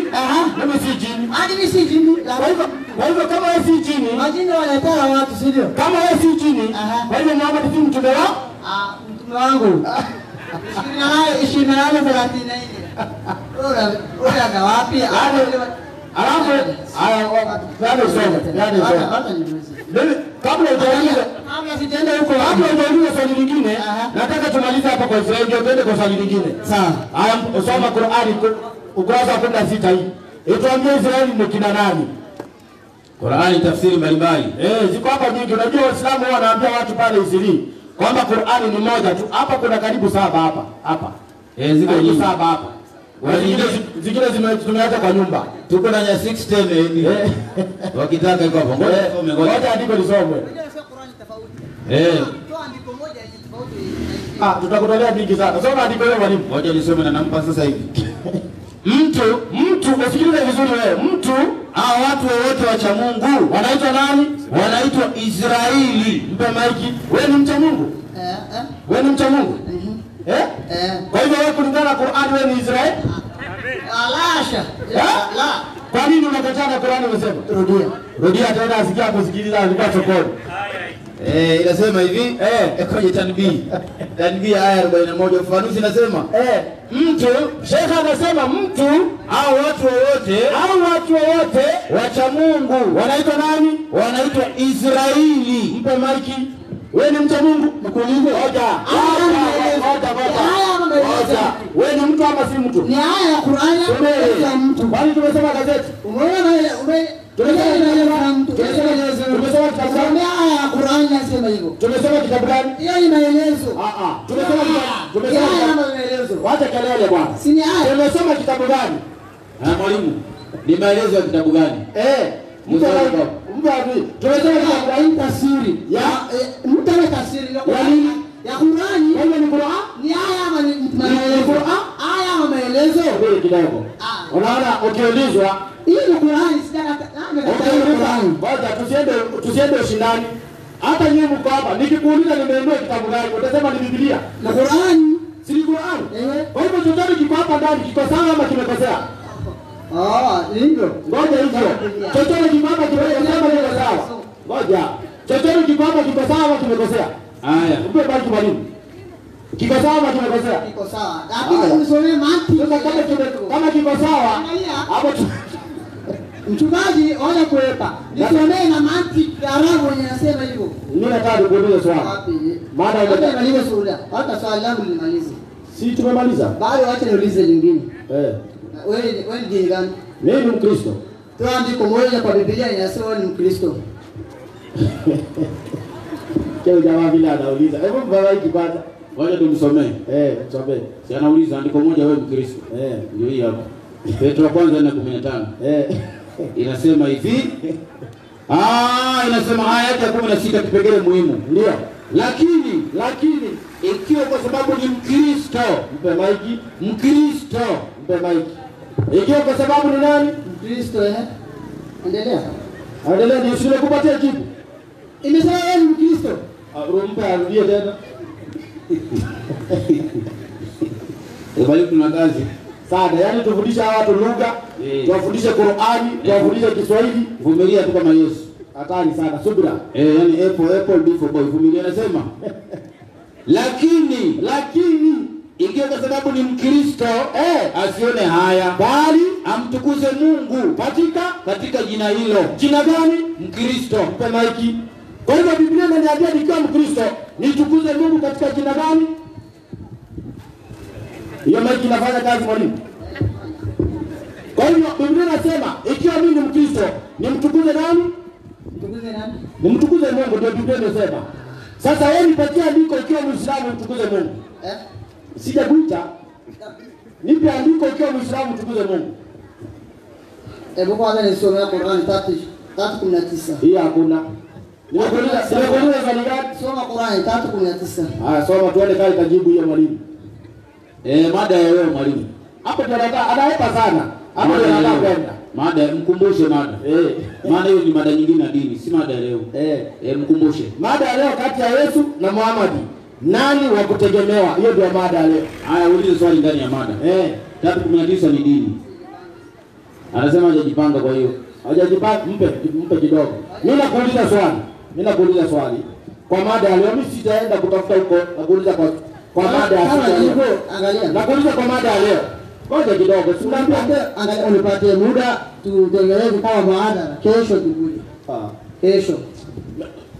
Mimi si jini. Mimi si jini. Kwa hivyo kama wewe si jini, majini wanaitana watu, si ndio? Kama wewe si jini, kwa hivyo Muhammad si mtume wako? Mtume wangu. 28:34. Ora wapi? Alafu kabla hujauliza swali lingine, nataka tumalize hapa kwa Israeli ndio tuende kwa swali lingine. Sawa. Soma Qur'ani ukurasa wa 16 hii. Ituambie Israeli ni kina nani? Qur'ani tafsiri mbalimbali. Ziko hapa nyingi. Unajua Waislamu wanaambia watu pale Israeli kwamba Qur'ani ni moja tu. Hapa kuna karibu 7 hapa. Ziko nyingi 7 hapa. Zingine zimeacha kwa nyumba. Tuko na 610 wakitaka iko hapo. Ngoja andiko lisomwe. Toa andiko moja yenye tofauti. Tutakutolea mingi sana. Soma andiko hilo mwalimu. Ngoja nisome na nampa sasa hivi. Mtu usikilize vizuri wewe. Mtu watu wote wacha Mungu wanaitwa nani? Wanaitwa Israeli. Mpe maiki. Wewe ni mcha Mungu? Wewe ni mcha Mungu? Kwa hivyo wewe kulingana na Qur'ani wewe ni Israeli? Alasha. La. Kwa nini unakataa na Qur'ani umesema? Rudia tena asikia hapo, sikiliza alikuwa sokoni. Inasema hivi kwenye tanbii aya 41 ufafanuzi inasema mtu, Sheikh anasema mtu au watu wote wacha Mungu wanaitwa nani? Wanaitwa Israeli. Mpe maiki. Wewe ni mcha Mungu? Mkuulize. Hoja. Wewe ni mtu ama si mtu? Ni aya ya Qur'ani ya mtu. Bali tumesoma gazeti. Tumesoma kitabu gani? Aya ya Qur'ani inasema hivyo. Tumesoma kitabu gani? Hiyo ni maelezo. Tumesoma maelezo. Wacha kelele bwana. Si ni aya. Tumesoma kitabu gani? Mwalimu, ni maelezo ya kitabu gani? Tumesoma kitabu tafsiri. Mtu ana tafsiri ya nini? Ya Qur'ani. Wewe ni Qur'an? Ni aya ama ni maelezo? Aya ama maelezo? Wewe kidogo. Unaona ukiulizwa hii ni Qur'ani, sitaka Qur'ani. Ngoja tusiende ushindani. Hata nyinyi mko hapa. Nikikuuliza nimeinua kitabu gani? Utasema ni Biblia. Na Qur'ani. Si ni Qur'ani? Kwa hivyo chochote kiko hapa ndani kiko sawa ama kimekosea? Ndio. Ngoja hivyo. Chochote kiko hapa kimekosea sawa. Ngoja. Chochote kiko hapa kiko sawa ama kimekosea? Haya. Mpe bali mwalimu. Kiko sawa ama kimekosea? Kiko sawa. Lakini usome mantiki. Kama kiko sawa, hapo mchungaji ona kuepa. Nisomee na mantiki ya Arabu yenye nasema hivyo. Mimi nataka nikuulize swali. Maana nimemaliza swali. Hata swali langu nilimaliza. Si tumemaliza? Bado acha niulize lingine. Wewe ni dini gani? Mimi ni Mkristo. Toa andiko moja kwa Biblia inasema ni Mkristo. Kile jamaa vile anauliza. Hebu baba hiki kwanza. Ngoja tumsomee. Tusomee. Si anauliza andiko moja wewe Mkristo. Ndio hii hapa. Petro kwanza 4:15. Inasema hivi. Inasema haya ya 16 kipengele muhimu. Ndio. Lakini ikiwa kwa sababu ni Mkristo, mpe maiki. Mkristo, mpe maiki. Ikiwa kwa sababu ni nani? Mkristo Endelea. Endelea ndio shule kupatia jibu. Imesema wewe ni Mkristo. Mpe arudie tena. Bali tuna kazi sana, yani tufundishe watu lugha, tuwafundishe Qur'ani, tuwafundishe Kiswahili, vumilia tu kama Yesu. Hatari sana, subira. Yani apple before boy, vumilia anasema. Lakini ikiwa kwa sababu ni Mkristo, asione haya, bali amtukuze Mungu katika jina hilo. Jina gani? Mkristo. Mpe maiki. Kwa hivyo Biblia inaniambia nikiwa Mkristo, nitukuze Mungu katika jina gani? Hiyo maiki inafanya kazi mwalimu. Kwa hivyo Biblia inasema ikiwa mimi ni Mkristo, nimtukuze nani? Mtukuze nani? Nimtukuze Mungu, ndio Biblia inasema. Sasa wewe nipatie andiko ikiwa Muislamu mtukuze Mungu. Sijakuita. Nipe andiko ikiwa Muislamu mtukuze Mungu. Hebu kwanza nisome Qur'an 3:19. Hii hakuna. Nimekuuliza swali gani? Soma Qur'an 3:19. Soma tuone kama itajibu hiyo mwalimu. Mada ya leo mwalimu. Hapo ndio anaepa sana. Hapo ndio anapenda. Mada mkumbushe mada. Maana hiyo ni mada nyingine ya dini, si mada ya leo. Mkumbushe. Mada ya leo kati ya Yesu na Muhammad. Nani wa kutegemewa? Hiyo ndio mada ya leo. Haya, ulize swali ndani ya mada. 3:19 ni dini. Anasema hajajipanga, kwa hiyo hajajipanga. Mpe kidogo. Mimi nakuuliza swali. Kwa mada ya leo mimi sitaenda kutafuta huko, nakuuliza kwa mada ya leo. Angalia. Nakuuliza kwa mada ya leo. Ngoja kidogo. Angalia, unipatie muda tutengeneze kama maada. Kesho tukuje. Kesho.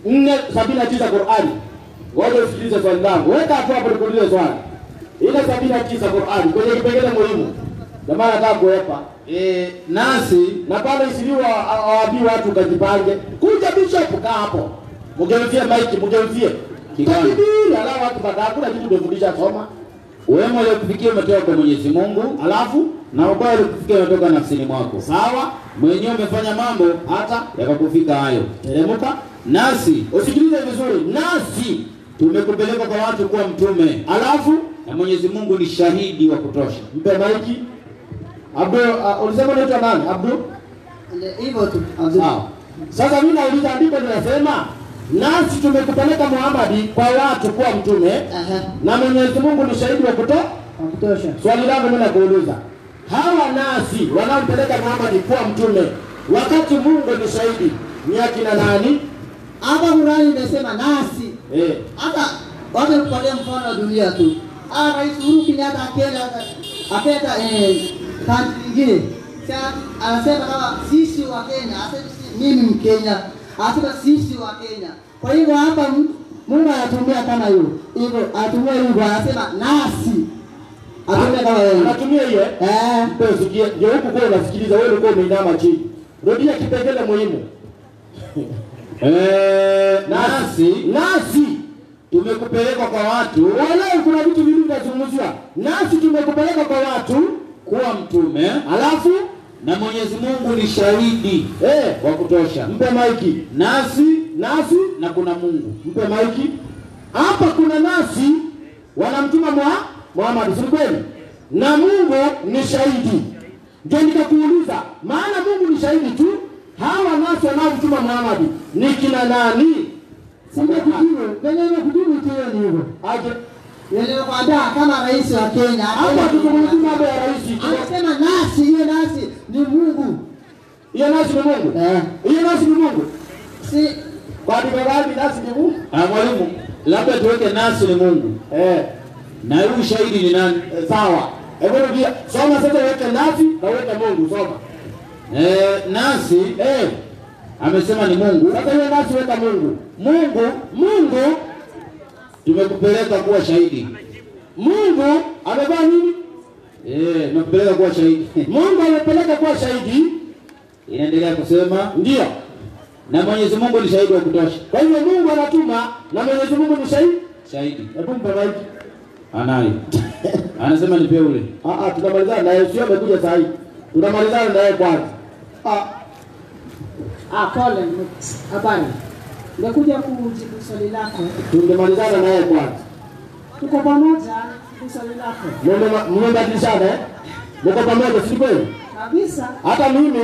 4:79 Qur'ani. Ngoja usikilize swali langu. Weka hapo nikuulize swali. Ile 79 Qur'ani kwenye kipengele muhimu. Jamaa nataka kuepa. Nasi na pale isiliwa awabi watu kajipange. Kuja bishop kaa hapo. Mgeuzie maiki, mgeuzie. Kibiri ala watu baada kuna kitu tumefundisha soma. Wema leo kufikia umetoka kwa Mwenyezi Mungu, alafu na ubaya kufikia umetoka nafsini mwako. Sawa? Mwenyewe umefanya mambo hata yakakufika hayo. Teremka. Nasi usikilize vizuri. Nasi tumekupeleka kwa watu kuwa mtume. Alafu na Mwenyezi Mungu ni shahidi wa kutosha. Mpe maiki. Abdu, ulisema unaitwa nani? Abdu? Hivyo tu. Sawa. Sasa mimi nauliza andiko linasema nasi tumekupeleka Muhammad kwa watu kuwa mtume. Na Mwenyezi Mungu ni shahidi wa kutosha. Swali langu mimi nakuuliza. Hawa nasi wanaompeleka Muhammad kuwa mtume wakati Mungu ni shahidi ni akina nani? Hapa Qur'ani imesema nasi. Hata wacha kupatia mfano wa dunia tu. Rais Uhuru Kenyatta akenda country nyingine. Sasa anasema kama sisi wa Kenya, asema mimi Mkenya, asema sisi wa Kenya. Kwa hivyo hapa Mungu anatumia kama hiyo. Hivyo atumia hivyo anasema nasi. Atumia kama hiyo. Anatumia hiyo Ndio usikie. Ndio huko kwa unasikiliza wewe ulikuwa umeinama chini. Rudia kipengele muhimu. Nasi tumekupeleka kwa watu. Wala kuna vitu vingi vinazungumziwa. Nasi tumekupeleka kwa watu kuwa mtume. Alafu na Mwenyezi Mungu ni shahidi wa kutosha. Mpe maiki. Nasi na kuna Mungu. Mpe maiki. Hapa kuna nasi wanamtuma Muhammad, si kweli? Na Mungu ni shahidi. Ndio nikakuuliza, maana Mungu ni shahidi tu, hawa nasi wanaomtuma Muhammad ni kina nani? Singekujibu. Wenyewe kujibu hiyo ni hivyo. Aje. Yeye kwamba kama rais wa Kenya, hapa tukimwambia mambo ya rais, anasema nasi, hiyo nasi ni Mungu. Hiyo nasi ni Mungu. Hiyo nasi ni Mungu. Si kwa dibali nasi ni Mungu. Mwalimu, labda tuweke nasi ni Mungu. Na huyu shahidi ni nani? Sawa. Hebu rudia. Soma sasa, weke nasi na weke Mungu, soma. Nasi amesema ni Mungu. Sasa hiyo nasi weka Mungu. Mungu tumekupeleka kuwa shahidi. Mungu amefanya nini? Tumekupeleka kuwa shahidi. Mungu amepeleka kuwa shahidi. Inaendelea kusema ndio, na Mwenyezi Mungu ni shahidi wa kutosha. Kwa hivyo Mungu anatuma na Mwenyezi Mungu ni shahidi. Hebu mpe maiki. Anaye. Anasema nipe ule. Tunamalizana naye, sio amekuja saa hii. Tunamalizana naye kwanza. Pole. Habari. Nimekuja kujibu swali lako. Tungemalizana naye kwanza. Tuko pamoja kwa swali lako. Mmebadilishana Mko pamoja si kweli? Kabisa. Hata mimi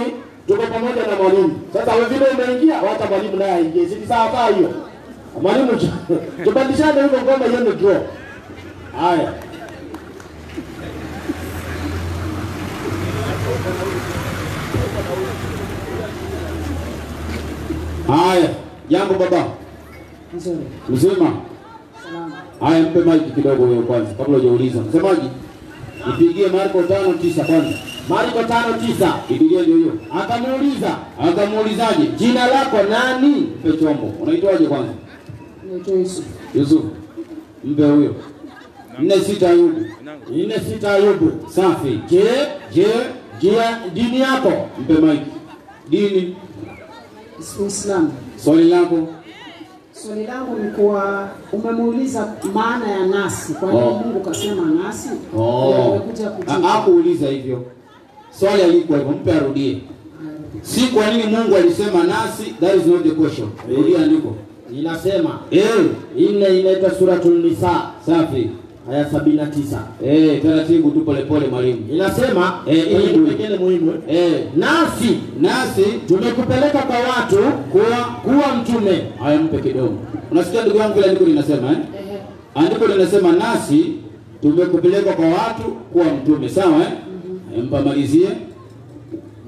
tuko pamoja na mwalimu. Sasa wewe vile umeingia, hata mwalimu naye aingie. Si sawa hiyo? Mwalimu tubadilishane hivyo ngoma yenu draw. Haya. Haya, jambo baba. Nzuri. Mzima. Salama. Haya, mpe maiki kidogo wewe kwanza kabla hujauliza. Msemaji, nipigie Marko 5:9 kwanza. Marko 5:9. Ipigie ndio hiyo. Akamuulizaje? Jina lako nani? Mpe chombo. Unaitwaje kwanza? Naitwa Yusuf. Yusuf. Mpe huyo. 4:6 Ayubu. 4:6 Ayubu. Safi. Je, dini yako? Mpe maiki. Dini. Uislamu. Swali lako. Swali langu ni kwa umemuuliza maana ya nasi. Kwa nini Mungu kasema nasi? Nimekuja kujibu. Hakuuliza hivyo. Swali alikuwa hivyo, mpe arudie. Si kwa nini Mungu alisema nasi, that is not the question. Rudia andiko. Inasema ile inaitwa suratul Nisa. Safi. Aya 79. Taratibu tu pole pole mwalimu. Inasema hii pekee muhimu. Nasi tumekupeleka kwa watu kuwa mtume. Haya mpe kidogo. Unasikia ndugu yangu, ile andiko linasema andiko linasema nasi tumekupeleka kwa watu kuwa mtume, sawa Mpamalizie.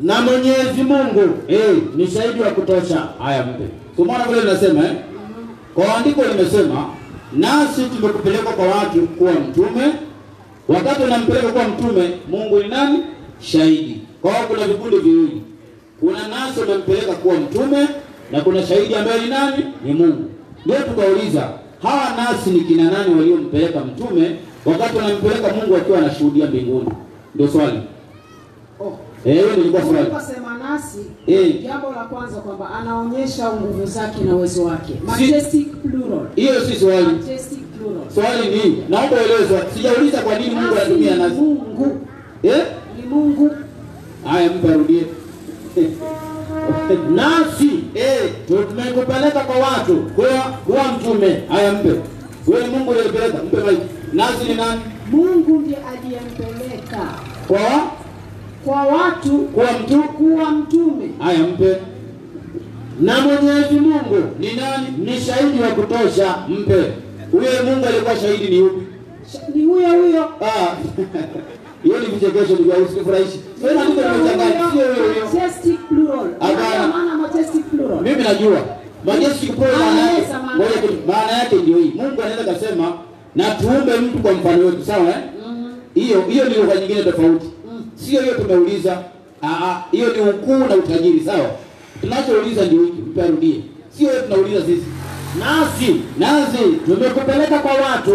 Na Mwenyezi Mungu ni shahidi wa kutosha. Haya mpe. Kwa maana vile linasema kwa andiko limesema nasi tumekupeleka kwa watu kuwa mtume. Wakati unampeleka kuwa mtume, Mungu ni nani? Shahidi. Kwa hiyo kuna vikundi viwili. Kuna nasi umempeleka kuwa mtume na kuna shahidi ambaye ni nani? Ni Mungu. Ndio tukauliza, hawa nasi ni kina nani waliompeleka mtume wakati wanampeleka Mungu akiwa anashuhudia mbinguni? Ndio swali. Hiyo nilikuwa swali. Unasema nasi, jambo la kwanza kwamba anaonyesha nguvu zake na uwezo wake. Majestic plural. Hiyo si swali. Majestic plural. Swali ni, naomba ueleze. Sijauliza kwa nini Mungu anatumia nasi. Mungu. Ni Mungu. Haya mpe arudie. Nasi tumekupeleka kwa watu kuwa mtume. Haya mpe. Wewe Mungu aliyepeleka, mpe maiki. Nasi ni nani? Mungu ndiye aliyempeleka kwa watu kuwa mtume. Haya mpe. Na Mwenyezi Mungu ni nani? Ni shahidi wa kutosha. Mpe. Huyo Mungu alikuwa shahidi ni yupi? Ni huyo. Hiyo ni vichekesho ndio usifurahishi. Wewe ndio unachanganya. Sio wewe. Majestic plural. Maana majestic plural. Mimi najua. Majestic plural maana yake ndio hii. Mungu anaweza kusema na tuumbe mtu kwa mfano wetu, sawa Hiyo ni lugha nyingine tofauti. Sio hiyo tumeuliza. Hiyo ni ukuu na utajiri, sawa? Tunachouliza ndio hiki, mpe arudie. Sio hiyo tunauliza sisi. Nasi tumekupeleka kwa watu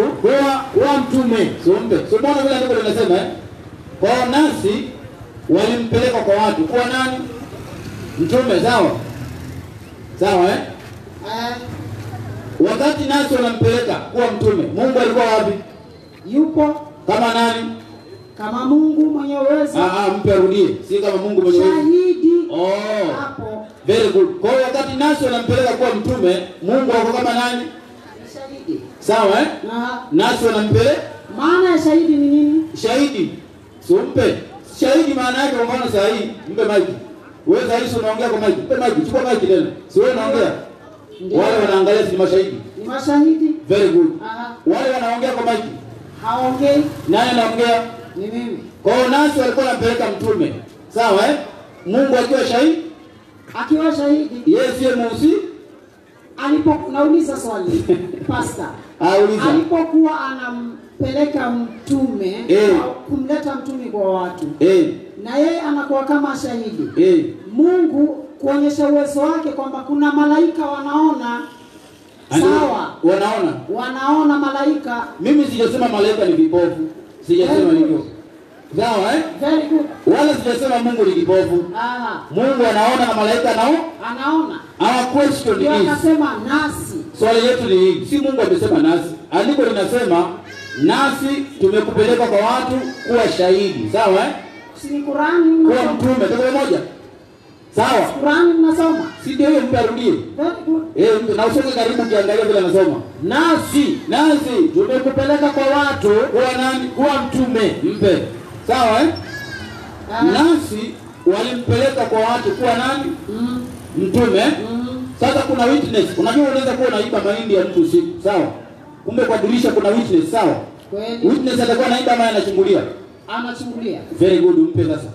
kuwa mtume. So mbona vile andiko linasema kwa nasi walimpeleka kwa watu kuwa nani? Mtume, sawa wakati nasi wanampeleka kuwa mtume, Mungu alikuwa wapi? Yupo kama nani? Kama Mungu mwenye uwezo. Mpe arudie. Si kama Mungu mwenye uwezo. Shahidi. Hapo. Very good. Kwa hiyo wakati nasi wanampeleka kuwa mtume, Mungu wako kama nani? Shahidi. Sawa Nasi wanampeleka. Maana ya shahidi ni nini? Shahidi. Mpe. Shahidi maana yake kwa mfano sahihi, mpe maiki. Wewe sahihi unaongea kwa maiki. Mpe maiki, chukua maiki tena. Si wewe unaongea. Wale wanaangalia si mashahidi. Ni mashahidi. Very good. Wale wanaongea kwa maiki. Haongei. Nani anaongea? Ni mimi. Kwa hiyo nasi walikuwa wanampeleka mtume. Sawa Mungu akiwa shahidi? Akiwa shahidi. Yeye siye muusi? Nauliza swali. Pastor. Alipokuwa anampeleka mtume, kumleta mtume kwa watu. Na yeye anakuwa kama shahidi. Mungu kuonyesha uwezo wake kwamba kuna malaika wanaona. Sawa. Wanaona malaika. Mimi sijasema malaika ni vipofu. Sijasema hivyo. Sawa Very good. Wala sijasema Mungu ni kipofu. Mungu anaona na malaika anaona. Our question is, akasema nasi. Swali yetu ni hili, si Mungu amesema nasi. Andiko linasema nasi tumekupeleka kwa watu kuwa shahidi. Sawa Si Qur'ani kuwa mtume. Tuko moja. Sawa. Qur'ani mnasoma. Si ndio hiyo mtarudie. Very good. Na usome karibu kiangalia vile anasoma. Nasi tumekupeleka kwa watu kuwa nani? Kuwa mtume. Mpe. Sawa Nasi walimpeleka kwa watu kuwa nani? Mtume. Sasa kuna witness. Unajua unaweza kuwa unaiba mahindi ya mtu usiku, sawa? Kumbe kwa dirisha kuna witness, sawa? Kweli. Witness atakuwa anaiba ama anachungulia? Anachungulia. Very good, mpe sasa.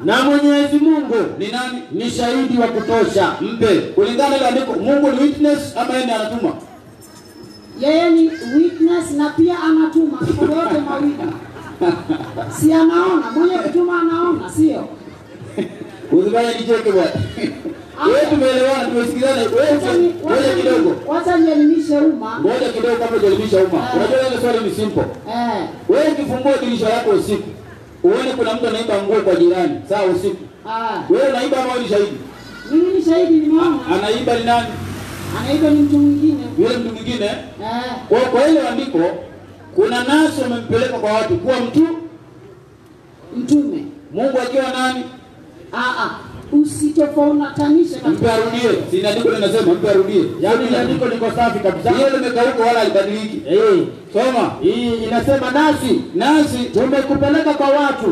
Na Mwenyezi Mungu ni nani? Ni shahidi wa kutosha. Mpe. Kulingana na andiko, Mungu ni witness ama yeye anatuma? Yeye ni witness na pia anatuma. Kwa yote mawili. Si anaona, mwenye kutuma anaona, sio? Usifanye nicheke bwana. Wewe tumeelewana, tumesikilizana. Wewe kidogo. Wacha nielimishe umma. Ngoja kidogo kabla tuelimisha umma. Unajua ile swali ni simple. Wewe ukifungua dirisha lako usiku, uone kuna mtu anaiba nguo kwa jirani, sawa usiku. Wewe unaiba ama ni shahidi? Mimi ni shahidi, nimeona. Anaiba ni nani? Anaiba ni mtu mwingine. Yule mtu mwingine? Kwa ile andiko kuna nasi wamempeleka kwa watu kuwa mtume. Mungu akiwa nani? Usitofautanishe kabisa. Mpe arudie. Si andiko linasema mpe arudie. Yaani andiko liko safi kabisa. Hiyo limekauka wala halibadiliki. Soma. Hii inasema nasi tumekupeleka kwa watu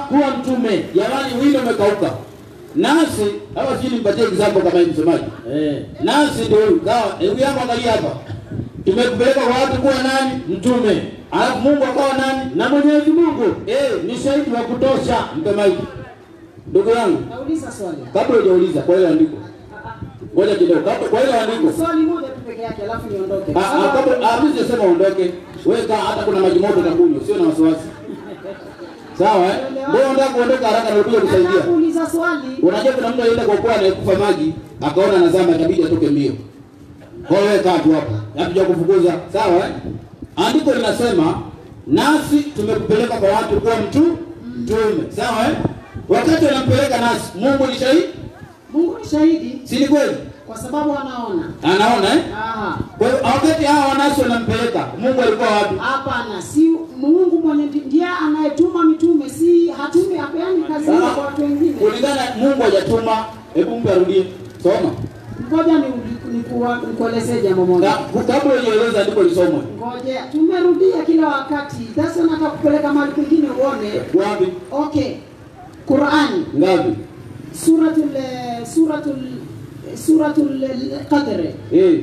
kuwa mtume. Jamani wino umekauka. Nasi hawa sisi nimpatie example kama hivi msemaji. Nasi ndio sawa. Hebu yangu angalia hapa. Tumekupeleka kwa watu kuwa nani? Mtume. Alafu Mungu akawa nani? Na Mwenyezi Mungu ni shahidi wa kutosha. Mpe maiki. Ndugu yangu, nauliza swali. Kabla hujauliza kwa ile andiko. Ngoja kidogo. Kabla kwa ile andiko. Swali moja tu peke yake alafu niondoke. Kabla mimi sisema uondoke. Wewe hata kuna maji moto utakunywa, sio na wasiwasi. Sawa Wewe unataka kuondoka haraka na kuja kusaidia. Nauliza swali. Unajua kuna mtu alienda kuokoa anayekufa maji, akaona anazama itabidi atoke mbio. Kwa hiyo kaa tu hapo. Hatuja kufukuza. Sawa Andiko linasema nasi tumekupeleka kwa watu kuwa mtume. Sawa Wakati anampeleka nasi, Mungu ni shahidi? Mungu ni shahidi. Si ni kweli? Kwa sababu anaona. Anaona Kwa hiyo wakati hao nasi wanampeleka, Mungu alikuwa wapi? Hapana, si Mungu mwenye ndiye anayetuma mitume, si hatumi apeani kazi kwa watu wengine. Kulingana Mungu hajatuma, hebu mpe arudie. Soma. Ngoja nikuelezee jambo moja. Kabla hujaeleza andiko lisomwe. Ngoja, tumerudia kila wakati. Sasa nataka kupeleka mahali kwingine uone. Wapi? Okay. Qur'ani. Ngapi? Suratul Qadr.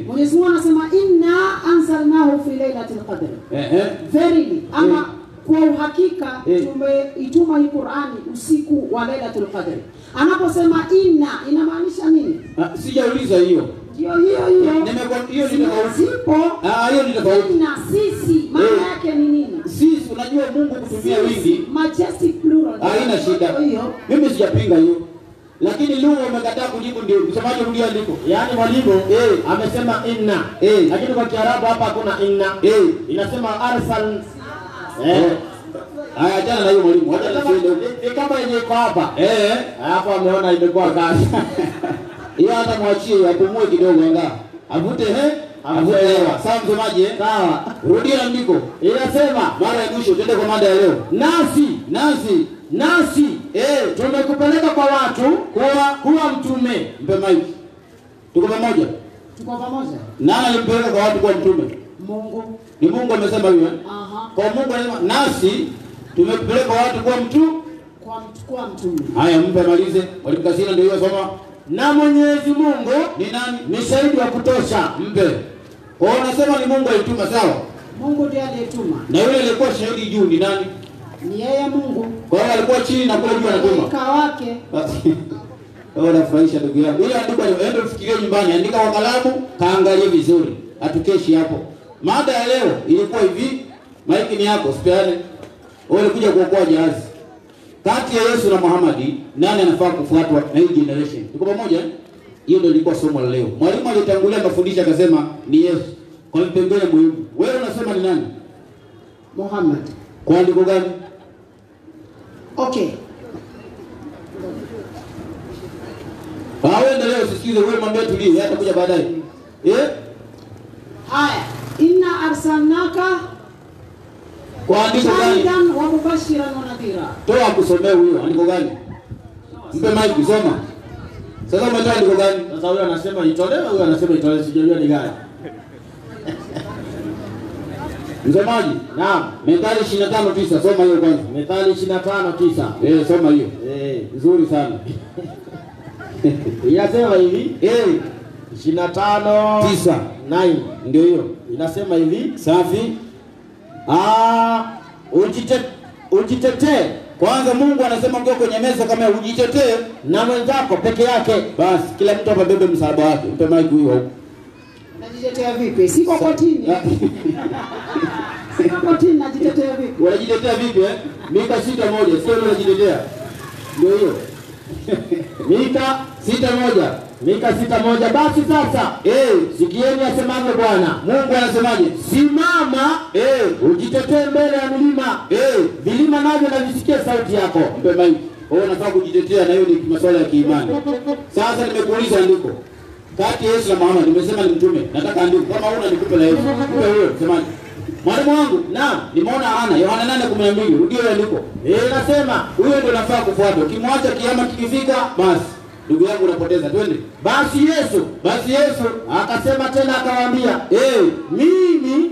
Mwenyezi Mungu anasema inna anzalnahu fi lailatul qadr. Verily, ama kwa uhakika tumeituma hii Qur'ani usiku wa lailatul qadr. Anaposema inna inamaanisha nini? Sijauliza hiyo. Hiyo. Nimekwambia hiyo ni tofauti. Hiyo ni tofauti. Na sisi maana yake ni nini? Sisi unajua Mungu kutumia wingi. Majestic plural. Haina shida. Mimi sijapinga hiyo. Lakini lugha umekataa kujibu ndio. Msomaji rudia andiko. Yaani mwalimu amesema inna. Lakini kwa Kiarabu hapa hakuna inna. Inasema arsal. Haya jana na hiyo mwalimu. Wacha tusiende kama yenye iko hapa. Hapo ameona imekuwa kazi. Hiyo hata mwachie apumue kidogo anga. Avute avute hewa. Sawa msomaji Sawa. Rudia andiko. Inasema mara ya mwisho twende kwa mada ya leo. Nasi tumekupeleka kwa watu kuwa mtume. Mpe maiki. Tuko pamoja? Tuko pamoja. Nani alimpeleka kwa watu kuwa mtume? Mungu. Ni Mungu amesema hivyo. Kwa Mungu anasema nasi tumekupeleka kwa watu kuwa kuwa mtume. Haya mpe malize. Mwalimu Kasina ndio hiyo soma. Na Mwenyezi Mungu ni nani? Ni shahidi wa kutosha. Mpe. Kwa unasema ni Mungu alituma, sawa? Mungu ndiye aliyetuma. Na yule aliyekuwa shahidi juu ni nani? Ni yeye Mungu. Kwa hiyo alikuwa chini na kule juu anatuma. Malaika wake. Wewe unafurahisha ndugu yangu. Ile andiko ende ufikirie nyumbani, andika kwa kalamu, kaangalie vizuri. Hatukeshi hapo. Mada ya leo ilikuwa hivi, maiki ni yako, sipeane. Wewe ulikuja kuokoa jahazi. Kati ya Yesu na Muhammad, nani anafaa kufuatwa na hii generation? Tuko pamoja? Hiyo ndio ilikuwa somo la leo. Mwalimu alitangulia mafundisho akasema ni Yesu. Kwa vipengele muhimu. Wewe unasema ni nani? Muhammad. Kwa andiko gani? Okay. Wewe endelea usisikize, wewe mwambie tulie, hata kuja baadaye. Haya, inna arsalnaka kwa andiko gani? shahidan wa mubashiran wa nadhira. Toa kusomea huyo, andiko gani? Mpe mic soma. Sasa umetoa andiko gani? Sasa huyo anasema itolewe, huyo anasema itolewe, sijajua ni gani. Msomaji? Naam. Methali 25:9, soma hiyo kwanza. Methali 25:9. Soma hiyo. Nzuri sana. Inasema hivi, 25:9 ndio hiyo. Inasema hivi, safi. Ujitetee. Kwanza Mungu anasema mkiwa kwenye meza kama ujitetee na mwenzako peke yake. Basi kila mtu hapa bebe msaada wake. Mpe mic huyo huko. Najitetea vipi? Siko kotini. Siko kotini, najitetea vipi? Unajitetea vipi Mika 6:1. Sio unajitetea. Ndio hiyo. Mika 6:1. Mika 6:1. Basi sasa, sikieni asemavyo Bwana. Mungu anasemaje? Simama, ujitetee mbele ya milima. Vilima navyo na visikie sauti yako. Mpe mic. Unafaa kujitetea, na hiyo ni masuala ya kiimani. Sasa nimekuuliza andiko. Kati ya Yesu na Muhammad nimesema ni mtume. Nataka andiko. Kama huna nikupe la Yesu. Mpe wewe, semaje? Mwalimu wangu, nimeona Ana, Yohana 8:12. Rudia ile andiko. Nasema huyo ndio nafaa kufuata. Ukimwacha kiama kikifika, basi ndugu yangu unapoteza. Twende. Basi Yesu akasema tena akawaambia, mimi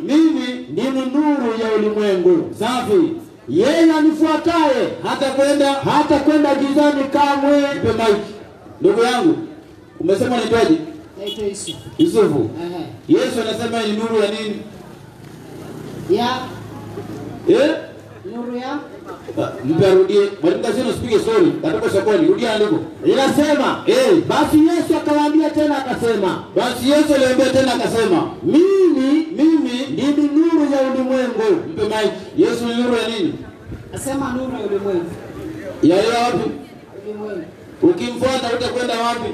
ndimi nuru ya ulimwengu. Safi. Yeye anifuataye hata kwenda gizani kamwe. Mpe mic. Ndugu yangu, umesema unaitwaje? Naitwa Yusufu. Yesu anasema ni nuru ya nini? Nuru ya mpe arudie. Mwalimu Kasino usipige story. Katoka sokoni. Rudia andiko. Inasema, basi Yesu akawaambia tena akasema. Basi Yesu aliambia tena akasema, mimi ndimi nuru ya ulimwengu. Mpe mic. Yesu ni nuru ya nini? Asema nuru ya ulimwengu. Ya wapi? Ulimwengu. Ukimfuata utakwenda wapi?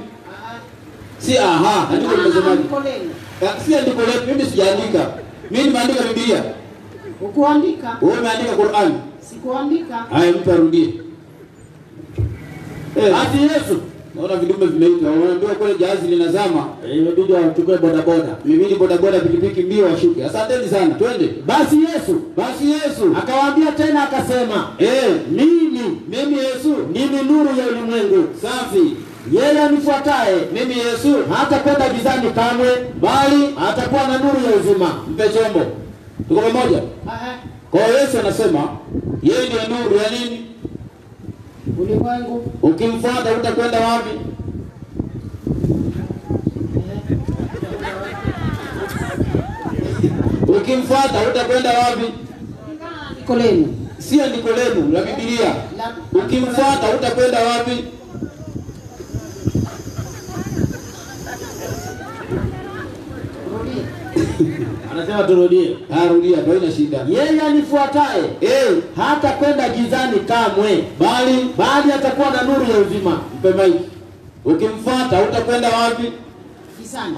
Si andiko limesemaje? Si andiko letu, mimi sijaandika. Mimi nimeandika Biblia. Ukuandika? Wewe umeandika Qur'an. Sikuandika. Haya, mtu arudie. Basi Yesu, naona vidume vimeitwa. Wanaambiwa kule jahazi linazama. Imebidi wachukue bodaboda. Mimi bodaboda pikipiki mbio washuke. Asanteni sana. Twende. Basi Yesu akawaambia tena akasema, mimi Yesu ndimi nuru ya ulimwengu. Safi. Yeye anifuataye, mimi Yesu, hata kwenda gizani kamwe, bali atakuwa na nuru ya uzima. Mpe chombo. Tuko pamoja? Kwa Yesu anasema yeye ndiye nuru ya nini? Ulimwengu. Ukimfuata utakwenda wapi? Ukimfuata utakwenda wapi? Andiko lenu. Si andiko lenu la Biblia. Ukimfuata utakwenda wapi? Anasema turudie. Rudia, ndio ina shida. Yeye anifuataye hata kwenda gizani kamwe, bali atakuwa na nuru ya uzima. Mpe mic. Ukimfuata utakwenda wapi? Gizani.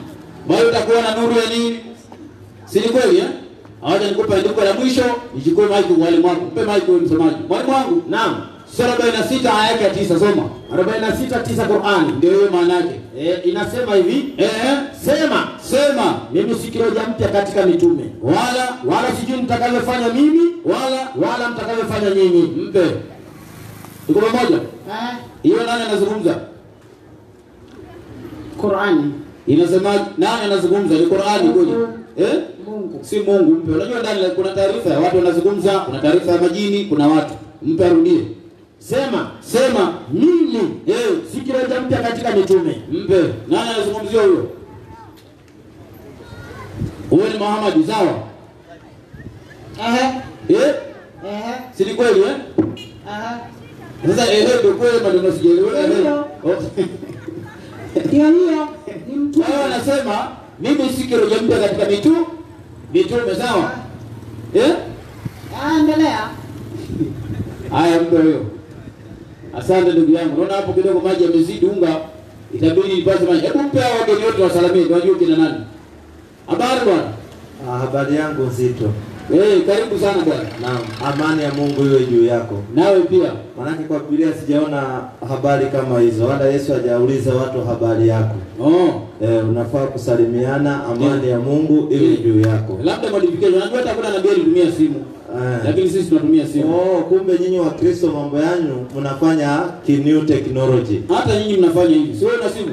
Bali utakuwa na nuru ya nini? Si ni kweli Hawaja nikupe andiko la mwisho, nichukue mic mwalimu wangu. Mpe mic wewe msomaji. Mwalimu wangu? Naam. Sura 46 aya yake ya 9 soma. 46:9 Qur'an. Ndio hiyo maana yake. Inasema hivi, sema mimi si kiroja mpya katika mitume, wala sijui mtakavyofanya mimi, wala mtakavyofanya nyinyi. Mpe. Tuko pamoja? Hiyo nani anazungumza? Qur'ani. Inasema nani anazungumza? Ni Qur'ani kweli? Mungu. Si Mungu. Mpe. Unajua ndani kuna taarifa ya watu wanazungumza, kuna taarifa ya majini, kuna watu. Mpe arudie. Sema mimi si kiroja mpya katika mitume. Mpe. Nani anazungumzia huyo? Huyo ni Muhammad, sawa? Si ni kweli Sasa ndio kweli maneno sijaelewa. Ndio hiyo ni mtume. Anasema mimi si kiroja mpya katika mitume, sawa? Endelea. Haya, mpe huyo. Asante ndugu yangu. Unaona hapo kidogo maji yamezidi unga, itabidi nipate maji. Hebu mpe hao wageni wote wasalimie, wajue kina nani. Habari bwana. Habari yangu nzito. Karibu sana bwana. Naam, amani ya Mungu iwe juu yako. Nawe pia. Maana kwa Biblia sijaona habari kama hizo. Wala Yesu hajauliza watu habari yako. Unafaa kusalimiana, amani ya Mungu iwe juu yako. Labda modification. Unajua hata kuna nabii alitumia simu. Lakini sisi tunatumia simu. Kumbe nyinyi wa Kristo mambo yanyu mnafanya new technology. Hata nyinyi mnafanya hivi. Sio na simu.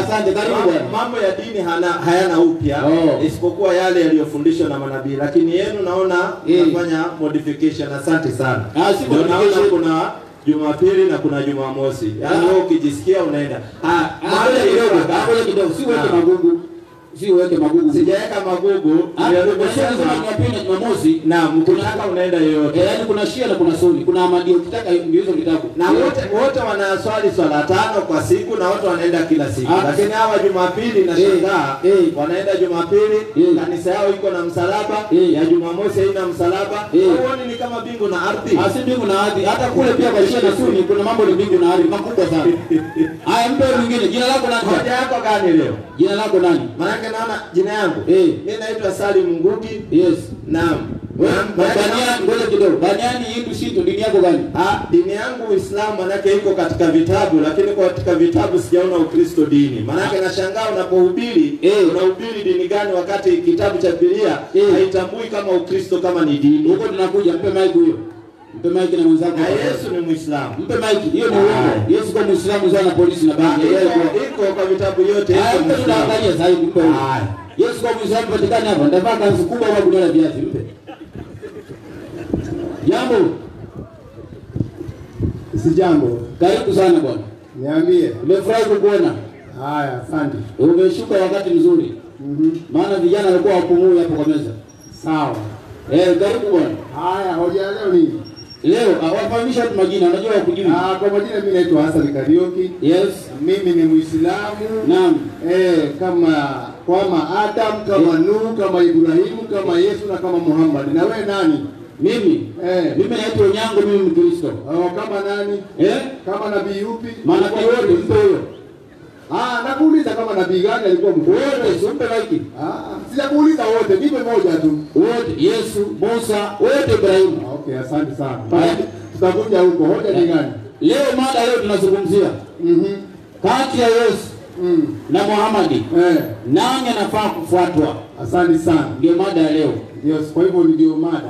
Asante, karibu bwana. Mambo ya dini hayana upya isipokuwa yale yaliyofundishwa na manabii, lakini yenu naona mnafanya modification. Asante sana. Naona kuna Jumapili na kuna Jumamosi. Yaani wewe ukijisikia unaenda. Hapo kidogo si weke magugu. Si weke magugu. Sijaweka magugu. Nimesema Jumapili na Jumamosi na mkitaka unaenda yoyote. Yaani kuna Shia na kuna Sunni. Kuna Ahmadi ukitaka ndio hizo vitabu. Na wote wanaswali swala 5 kwa siku na wote wanaenda kila siku. Lakini hawa Jumapili na shangaa wanaenda Jumapili kanisa yao iko na msalaba, ya Jumamosi haina msalaba. Huoni ni kama bingu na ardhi? Si bingu na ardhi. Hata kule pia kwa Shia na Sunni kuna mambo ni bingu na ardhi makubwa sana. Haya, mpe mwingine. Jina lako nani? Hoja yako gani leo? Jina lako nani? Maana naona jina yangu. Mimi naitwa Salim Ngugi. Yes. Naam. Baniani, ngoja kidogo. Baniani Hindu Shinto, dini yako gani? Dini yangu Uislamu, manake iko katika vitabu, lakini katika vitabu sijaona Ukristo dini. Manake nashangaa unapohubiri, unahubiri dini gani wakati kitabu cha Biblia haitambui kama Ukristo kama ni dini. Huko tunakuja, mpe mic huyo. Mpe mic na mwenzako. Yesu ni Muislamu. Mpe mic. Hiyo ni uongo. Yesu kwa Muislamu sana polisi na bangi. Iko kwa vitabu yote. Mpe tunaangalia zaidi mpe. Yesu kwa Muislamu patikana hapa. Ndavaa kanzu kubwa au gunia la viazi mpe. Jambo. Si jambo. Karibu sana bwana. Niambie. Nimefurahi kukuona. Haya, asante. Umeshuka wakati mzuri. Maana vijana walikuwa wapumui hapo kwa meza. Sawa. Karibu bwana. Haya, hoja leo nini? Leo wafahamisha watu majina, unajua wakujui. Kwa majina mimi naitwa Hassan Karioki. Yes. Mimi ni Muislamu. Naam. Kama Adam, kama Nuh, kama Ibrahimu, kama Yesu na kama Muhammad. Na wewe nani? Mimi? Mimi naitwa Onyango, mimi Mkristo. Kama nani? Kama nabii yupi? Manabii wote mpe huyo. Nakuuliza kama nabii gani alikuwa mkuu? Wote, simpe like. Sijakuuliza wote, nipe moja tu. Wote, Yesu, Musa, wote Ibrahimu. Okay, asante sana. Tutakuja huko. Hoja ni gani? Mada leo tunazungumzia. Kati ya Yesu na Muhammad. Nani anafaa kufuatwa? Asante sana. Ndio mada ya leo. Ndio, kwa hivyo ndio mada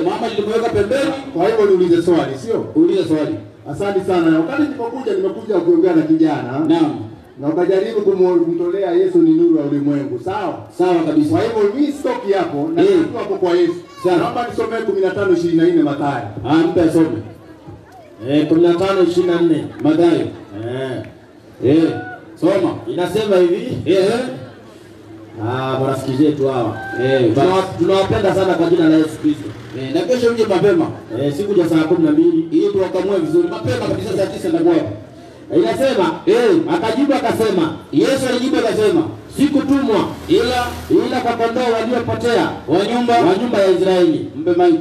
Muhammad tumeweka pembeni. Kwa hivyo niulize swali, sio? Uliza swali. Asante sana. Wakati nimekuja kuongea na kijana. Naam. Na ukajaribu kumtolea Yesu ni nuru ya ulimwengu. Sawa? Sawa kabisa. Kwa hivyo mimi stoki hapo na niko hapo kwa Yesu. Naomba nisomee 15:24 Mathayo. Mpe asome. 15:24 Mathayo. Soma. Inasema hivi. Marafiki zetu hawa. Tunawapenda sana kwa jina la Yesu Kristo. Na kesho mje mapema. Sikuja saa 12 ili tuwakamue vizuri. Mapema kabisa saa 9 ndio hapo. Inasema, akajibu akasema, Yesu alijibu akasema, sikutumwa ila kwa kondoo waliopotea wa nyumba ya Israeli. Mpe maiki.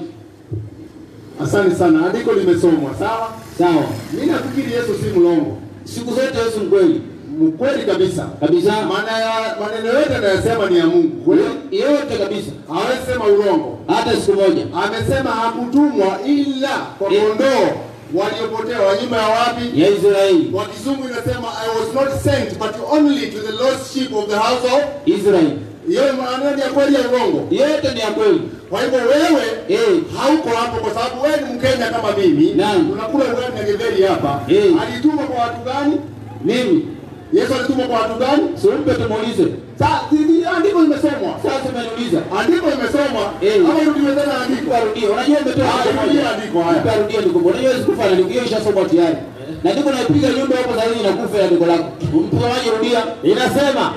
Asante sana. Andiko limesomwa, sawa? Sawa. Mimi nafikiri Yesu si mlongo. Siku zote Yesu mkweli. Mkweli kabisa. Kabisa. Maneno yote anayosema ni ya Mungu. Kweli? Yote kabisa. Hawezi sema urongo. Hata siku moja. Amesema hakutumwa ila kwa kondoo waliopotea wa nyumba ya wapi? Ya Israeli. Kwa Kizungu inasema I was not sent but only to the lost sheep of the house of Israel. Hiyo maana ni ya kweli ya urongo? Yote ni ya kweli. Kwa hivyo wewe hauko hapo kwa sababu wewe ni Mkenya kama mimi. Tunakula ugali na githeri hapa. Alitumwa kwa watu gani? Mimi. Yesu alitumwa kwa watu gani? Simpe tumuulize. Sasa andiko limesomwa. Sasa umeniuliza. Andiko limesomwa. Ama rudiwe tena andiko. Rudia. Unajua umetoa andiko haya. Rudia ndiko. Unajua sikufa na ndiko ishasomwa tayari. Na ndiko naipiga nyumba hapo sasa hivi inakufa ya ndiko lako. Mpigaji rudia. Inasema,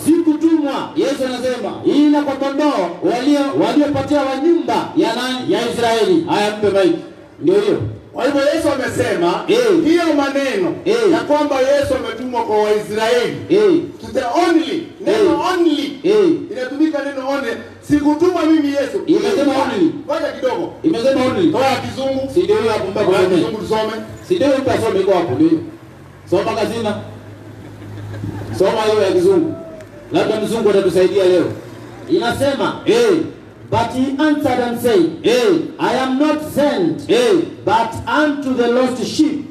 sikutumwa. Yesu anasema, ila kwa kondoo waliopotea wa nyumba ya nani? Ya Israeli. Haya, mpe maiki. Ndio hiyo. Kwa hivyo Yesu amesema hiyo maneno ya kwamba Yesu ametumwa kwa Waisraeli. To the only, neno only. Inatumika neno only. Sikutuma mimi Yesu. Imesema only. Ngoja kidogo. Imesema only. Toa Kizungu. Si ndio hiyo hapo mpaka kwa Kizungu tusome. Si ndio hiyo asome iko hapo ndio. Soma kazina. Soma hiyo ya Kizungu. Labda mzungu atatusaidia leo. Inasema, but he answered and said, I am not sent, but unto the lost sheep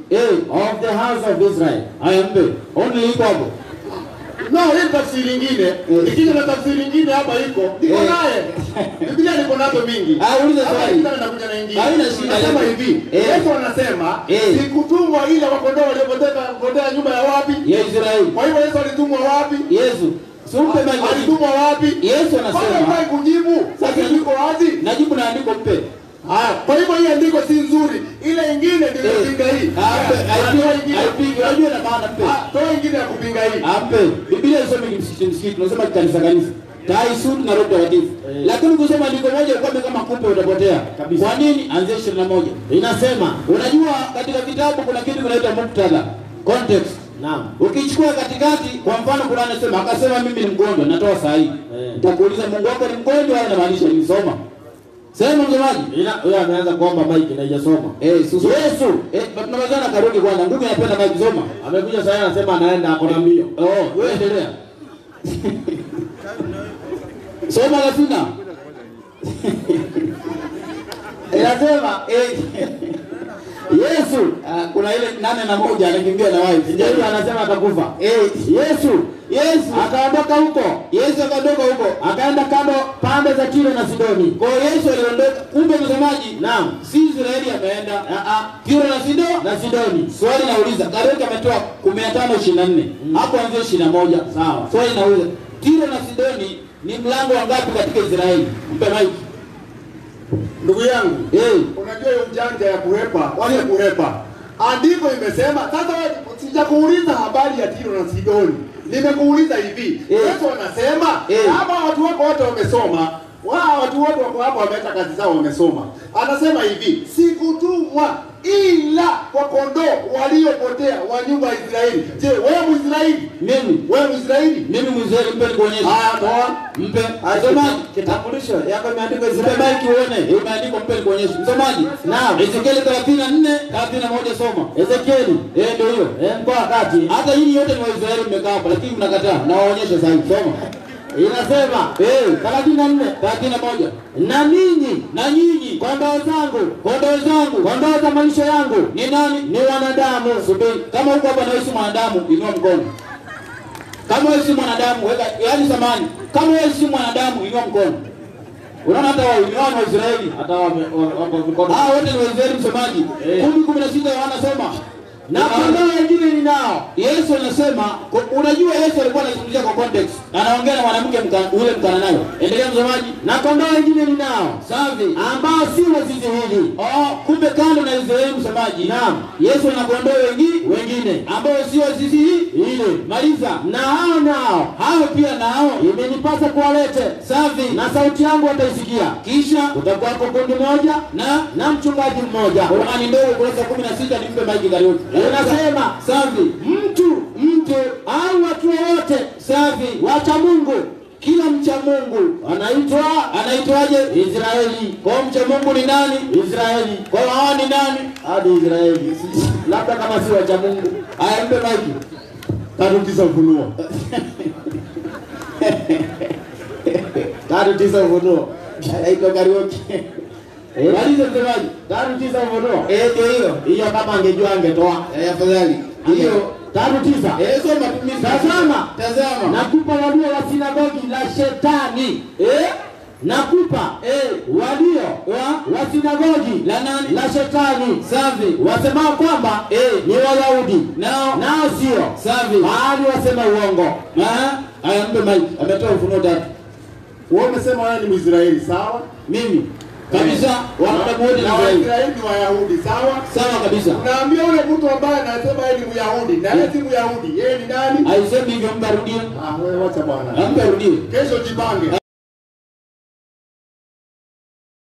of the house of Israel. I am only iko hapo. No, hii tafsiri nyingine. Ikija na tafsiri nyingine hapa iko. Niko naye. Biblia niko nazo mingi. Uliza swali. Nakuja na nyingine. Haina shida. Anasema hivi. Yesu anasema, sikutumwa ile wakondoo waliopotea nyumba ya wapi? Ya Israeli. Kwa hivyo Yesu alitumwa wapi? Yesu. Sumpe maji. Alitumwa wapi? Yesu anasema. Kwa kujibu. Sasa niko wazi. Najibu na andiko mpe. Kwa hivyo hii andiko si nzuri. Ile nyingine ndio kupinga hii. Haipingi. Unajua na maana mpe. Toa nyingine ya kupinga hii. Ampe. Biblia inasema msikiti, tunasema kanisa. Tai suti na Roho Mtakatifu. Lakini kusema andiko moja ukome kama kupe utapotea. Kwa nini? Anzia 21. Inasema, unajua katika kitabu kuna kitu kinaitwa muktadha. Context. Naam. Ukichukua katikati, kwa mfano kuna anasema akasema mimi ni mgonjwa, natoa sahihi. Nitakuuliza Mungu wako ni mgonjwa au inamaanisha ni soma? Sema msomaji. Wewe ameanza kuomba maiki na hajasoma. Yesu. Tunawezana karudi kwanza. Nguvu inapenda maiki soma. Amekuja sasa anasema anaenda ako na mbio. Wewe endelea. Soma lazima. Inasema Yesu kuna ile 8:1 anakimbia na wife. Ndio anasema atakufa. Yesu akaondoka huko. Akaenda kando pande za Tiro na Sidoni. Kwa Yesu aliondoka. Kumbe msomaji, naam, si Israeli ameenda Tiro na Sidoni. Swali nauliza, Karoti ametoa 15:24. Hapo anzia 21. Sawa. Swali nauliza, Tiro na Sidoni ni mlango wangapi katika Israeli? Mpe maiki. Ndugu yangu, unajua hiyo ujanja ya kuhepa, wale kuhepa. Andiko imesema, sasa sijakuuliza habari ya Tiro na Sidoni. Nimekuuliza hivi, Yesu anasema, kama watu wako wote wamesoma, watu wote wako hapo wameacha kazi zao wamesoma. Anasema hivi, sikutumwa ila kwa kondoo waliopotea wa nyumba ya Israeli. Je, wewe Mwisraeli? Mimi. Wewe Mwisraeli? Mimi Mwisraeli, mpe nikuonyeshe. Toa. Mpe. Msomaji, kitambulisho yako imeandikwa Israeli. Mpe maiki uone. Imeandikwa mpe nikuonyeshe. Msomaji. Naam. Ezekiel 34:31 soma. Ezekiel. Ndio hiyo. Kwa wakati. Hata hii yote ni Waisraeli mmekaa hapa lakini mnakataa. Na waonyeshe sasa soma. Inasema 34:31 na nyinyi kondoo za maisha yangu ni nani? Ni wanadamu. Subiri, kama huko hapa na Yesu mwanadamu, inua mkono. Kama wewe si mwanadamu, weka yaani samani. Kama wewe si mwanadamu, inua mkono. Unaona hata wao ni wana wa Israeli, hata wako mkono. Wote ni Waisraeli msomaji. 10:16 wanasoma. Na kondoo wengine ninao. Yesu anasema, unajua Yesu alikuwa anazungumzia kwa context. Anaongea na mwanamke ule Mkananayo. Endelea msomaji. Na kondoo wengine ninao. Safi. Ambao si wa zizi hili. Kumbe kando na Israeli msomaji. Naam. Yesu ana kondoo wengine ambao si wa zizi hili. Maliza. Na hao pia nao imenipasa kuwalete. Safi. Na sauti yangu wataisikia. Kisha utakuwa kundi moja na mchungaji mmoja. Qur'ani ndogo kurasa 16 nimpe maji Karoti. Unasema safi, mtu au watu wote safi wacha Mungu, kila mcha Mungu anaitwaje? Israeli. Kwa mcha Mungu ni nani? Israeli. Kwa hao ni nani? Hadi Israeli. Labda kama si wacha Mungu. Haya mpe maji. 3:9 Ufunuo. 3:9 Ufunuo. Haiko Karoti. Maliza msemaji. 3:9 Ufunuo. Ndio hiyo. Hiyo kama angejua angetoa. Afadhali. Hiyo 3:9. Soma matumizi. Tazama. Nakupa walio wa sinagogi la Shetani. Nakupa walio wa sinagogi la nani? La Shetani. Safi. Wasemao kwamba ni Wayahudi. Nao sio. Safi. Bali wasema uongo. Haya mpe maji. Ametoa Ufunuo 3. Wewe umesema wewe ni Mwisraeli, sawa? Mimi kabisa wanadamu wote ni Waisraeli ni Wayahudi, sawa? Sawa kabisa. Unaambia yule mtu ambaye anasema yeye ni Myahudi, na yeye si Myahudi, yeye ni nani? Haisemi hivyo, mbarudie. Wewe wacha bwana. Mbarudie. Kesho jipange.